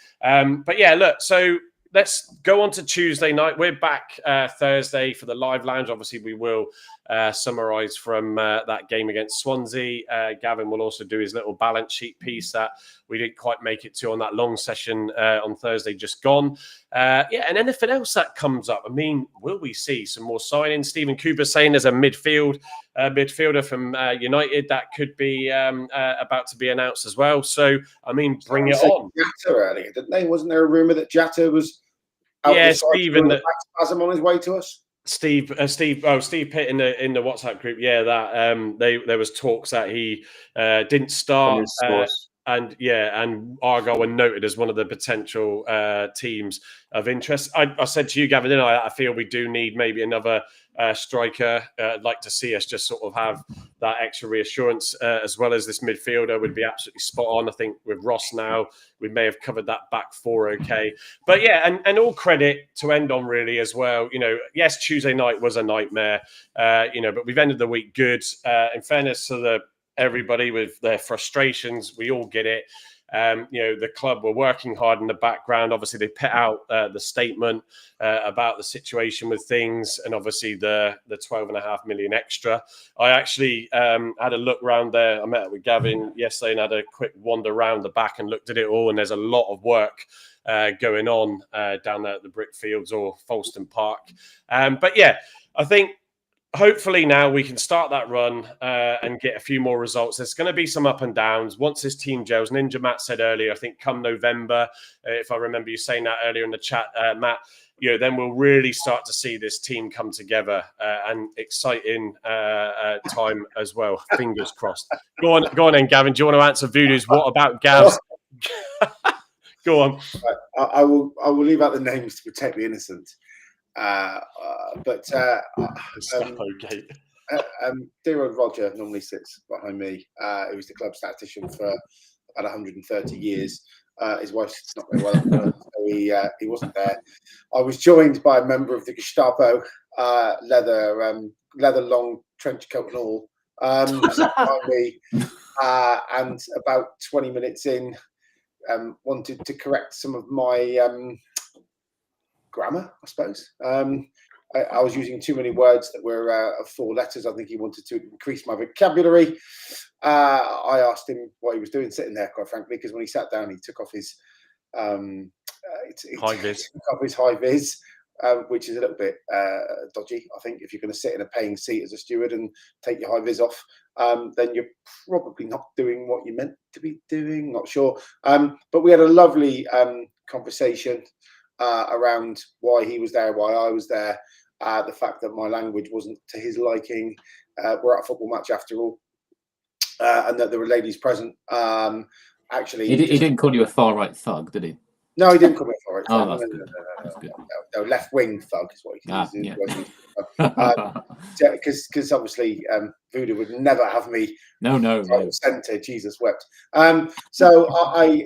So let's go on to Tuesday night. We're back Thursday for the live lounge. Obviously, we will summarise from that game against Swansea. Gavin will also do his little balance sheet piece that we didn't quite make it to on that long session on Thursday just gone. And anything else that comes up. I mean, will we see some more signings? Stephen Cooper saying there's a midfielder from United that could be about to be announced as well. So, I mean, bring it on. Jatta earlier, didn't they? Wasn't there a rumour that Jatta was out Stephen, spasm on his way to us? Steve Pitt in the WhatsApp group. Yeah, that there was talks that he didn't start Argyle were noted as one of the potential teams of interest. I said to you, Gavin, I feel we do need maybe another striker. I'd like to see us just sort of have that extra reassurance, as well as this midfielder would be absolutely spot on. I think with Ross now, we may have covered that back four okay. But yeah, and all credit to end on really as well. Yes, Tuesday night was a nightmare, but we've ended the week good. In fairness to everybody with their frustrations, we all get it. The club were working hard in the background. Obviously, they put out the statement about the situation with things, and obviously the 12.5 million extra. I actually had a look around there. I met up with Gavin yesterday and had a quick wander around the back and looked at it all. And there's a lot of work going on down there at the Brickfields or Falston Park. But yeah, I think hopefully now we can start that run and get a few more results. There's going to be some up and downs once this team gels. Ninja Matt said earlier, I think come November, if I remember you saying that earlier in the chat, Matt, then we'll really start to see this team come together and exciting time as well. Fingers crossed. Go on then, Gavin. Do you want to answer Voodoo's? What about Gav's? Go on. I will leave out the names to protect the innocent. Dear old Roger normally sits behind me. He was the club statistician for about 130 years. His wife's not very well, so he wasn't there. I was joined by a member of the Gestapo, leather long trench coat and all, sat behind me, and about 20 minutes in, wanted to correct some of my grammar, I suppose. I was using too many words that were 4 letters. I think he wanted to increase my vocabulary. I asked him what he was doing sitting there, quite frankly, because when he sat down, he took off his high vis, which is a little bit dodgy. I think if you're going to sit in a paying seat as a steward and take your high vis off, then you're probably not doing what you meant to be doing. Not sure. But we had a lovely conversation around why he was there, why I was there, the fact that my language wasn't to his liking. We're at a football match after all, and that there were ladies present. Actually, he didn't call you a far right thug, did he? No, he didn't call me a far right thug. Oh, that's good. That's good. No, left wing thug is what he used. Because obviously Voodoo would never have me. No. Centre, Jesus wept. So I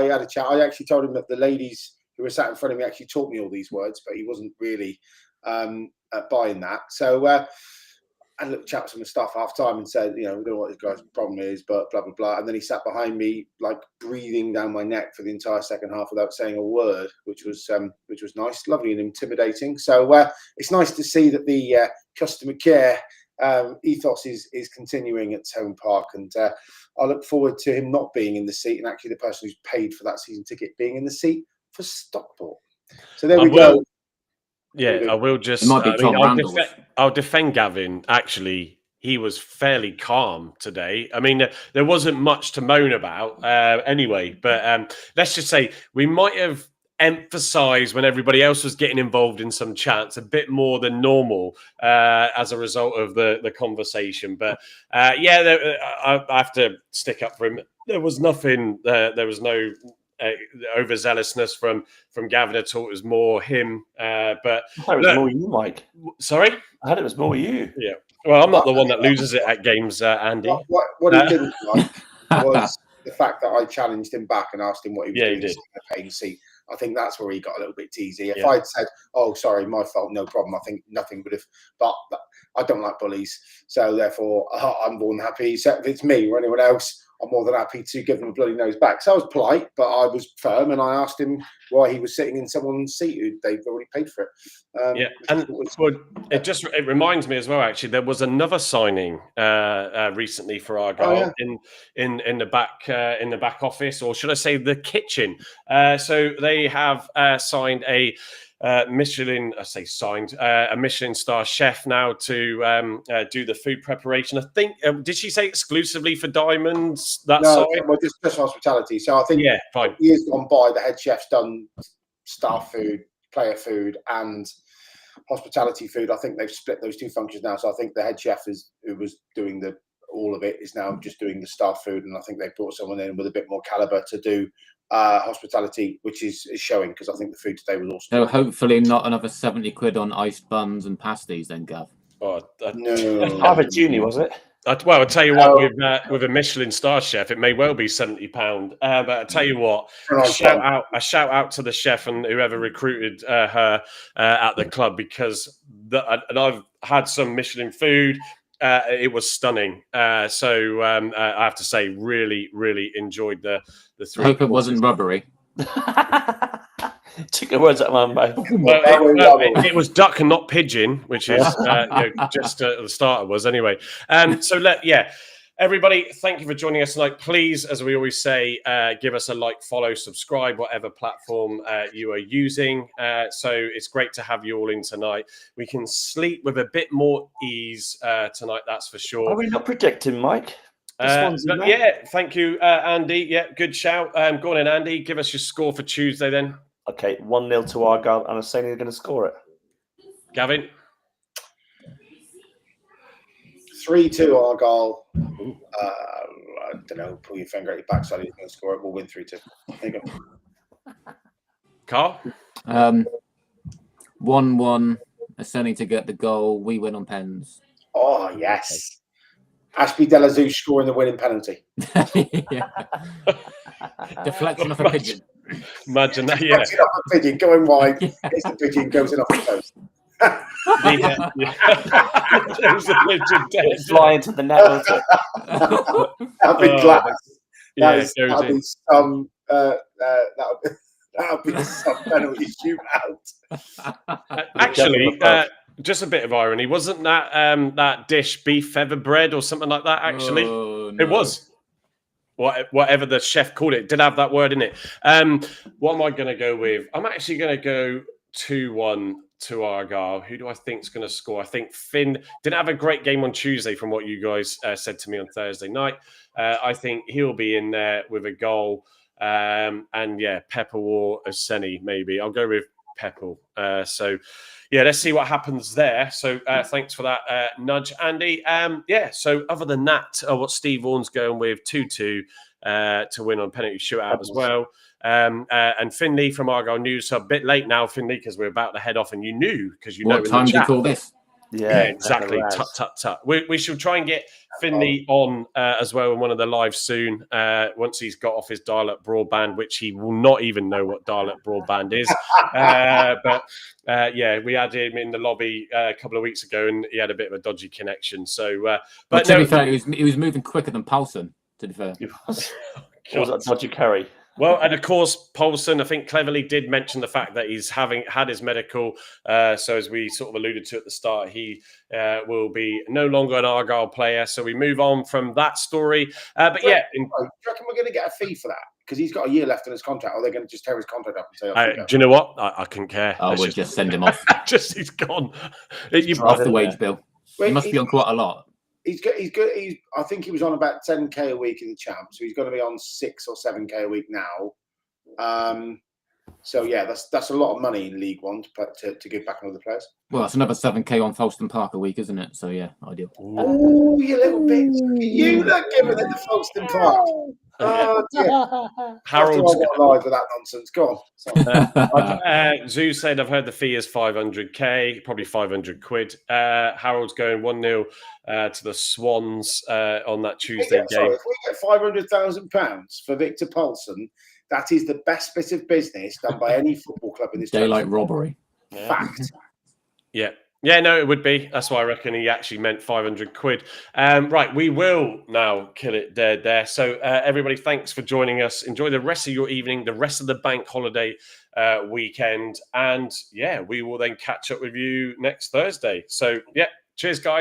had a chat. I actually told him that the ladies who were sat in front of me actually taught me all these words, but he wasn't really buying that. So I had a little chat with some staff half time and said, we don't know what this guy's problem is, but blah blah blah. And then he sat behind me, like breathing down my neck for the entire second half without saying a word, which was nice, lovely and intimidating. So it's nice to see that the customer care ethos is continuing at Home Park, and I look forward to him not being in the seat and actually the person who's paid for that season ticket being in the seat for Stockport. So there we go. Yeah, I will just. I'll defend Gavin. Actually, he was fairly calm today. I mean, there wasn't much to moan about anyway. But let's just say we might have emphasised when everybody else was getting involved in some chats a bit more than normal as a result of the conversation. But I have to stick up for him. There was nothing. There was no overzealousness from Gavin at all. It was more him. But I thought it was more you, Mike. Sorry? I had it was more you. Yeah. Well, I'm not the one that loses it at games, Andy. What he didn't like was the fact that I challenged him back and asked him what he was doing in the paying seat. I think that's where he got a little bit teasy. If I'd said, "Oh, sorry, my fault, no problem," I think nothing would have. But I don't like bullies, so therefore I'm more than happy. So if it's me or anyone else, I'm more than happy to give them a bloody nose back. So I was polite, but I was firm, and I asked him why he was sitting in someone's seat who they've already paid for it. It reminds me as well. Actually, there was another signing recently for Argyle in the back office, or should I say the kitchen? So they have signed a Michelin star chef now to do the food preparation. I think did she say exclusively for Diamonds? Well, just hospitality. So I think fine. Years gone by, the head chef's done staff food, player food, and hospitality food. I think they've split those two functions now. So I think the head chef who was doing all of it is now just doing the staff food, and I think they've brought someone in with a bit more caliber to do hospitality, which is showing, because I think the food today was awesome. So hopefully not another 70 quid on iced buns and pasties then, Gav. Oh, No. Harvard Junior, was it? well, I'll tell you what, with a Michelin star chef, it may well be £70. But I'll tell you what, a shout out to the chef and whoever recruited her at the club, because and I've had some Michelin food. It was stunning. So I have to say, really, really enjoyed the three. I hope it wasn't rubbery. Took the words out of my mouth. It was duck and not pigeon, which is just the starter was anyway. So everybody, thank you for joining us tonight. Please, as we always say, give us a like, follow, subscribe, whatever platform you are using. So it's great to have you all in tonight. We can sleep with a bit more ease tonight, that's for sure. Are we not predicting, Mike? Thank you, Andy. Yeah, good shout. Go on in, Andy. Give us your score for Tuesday then. Okay, 1-0 to Argyle, and I'm saying you're going to score it. Gavin? 3-2 Argyle. I don't know, pull your finger at your backside, he's going to score it. We'll win 3-2. There you go. Carl? 1-1, Aseni to get the goal. We win on pens. Oh, yes. Ashby Delazouche scoring the winning penalty. Deflection off a pigeon. Imagine that, Deflection off a pigeon, going wide. It's the pigeon, goes in off the post. Fly into the net. That'd be class. That'd be some penalty shootout. Actually, just a bit of irony. Wasn't that that dish beef feather bread or something like that? Actually, no. It was. Whatever the chef called it, did have that word in it. What am I going to go with? I'm actually going to go 2-1 to Argyle. Who do I think is going to score? I think Finn didn't have a great game on Tuesday from what you guys said to me on Thursday night. I think he'll be in there with a goal. Pepper or Aseni, maybe. I'll go with Pepper. Let's see what happens there. So thanks for that nudge, Andy. So other than that, what Steve Vaughan's going with 2-2 to win on penalty shootout as well. And Finley from Argyle News. So a bit late now, Finley, because we're about to head off, and you knew because you know. What time do you call this? Yeah, exactly. Tut. We should try and get Finley on as well in one of the lives soon. Once he's got off his dial-up broadband, which he will not even know what dial-up broadband is. We had him in the lobby a couple of weeks ago, and he had a bit of a dodgy connection. So, but to be fair, he was moving quicker than Paulson. To be fair, was that dodgy carry? Well, and of course, Paulson, I think, cleverly did mention the fact that he's had his medical. So as we sort of alluded to at the start, he will be no longer an Argyle player. So we move on from that story. Do you reckon we're going to get a fee for that? Because he's got a year left in his contract, or they're going to just tear his contract up and say, do you know what? I couldn't care. We'll just send him off. He's gone. Off the wage bill. He must be on quite a lot. He's good. I think he was on about 10k a week in the champ, so he's going to be on 6 or 7k a week now. That's a lot of money in League One to give back on other players. Well, that's another 7k on Folkestone Park a week, isn't it? So yeah, ideal. Oh, you little bitch! You not giving it to Folkestone Park. Oh dear. Harold's live with that nonsense. Go on. Zoo said, "I've heard the fee is 500k, probably 500 quid." Harold's going 1-0 to the Swans on that Tuesday game. If we get £500,000 for Victor Paulson, that is the best bit of business done by any football club in this daylight robbery. Fact. Yeah. Yeah, no, it would be. That's why I reckon he actually meant 500 quid. Right, we will now kill it dead there. So everybody, thanks for joining us. Enjoy the rest of your evening, the rest of the bank holiday weekend. And we will then catch up with you next Thursday. So, cheers, guys.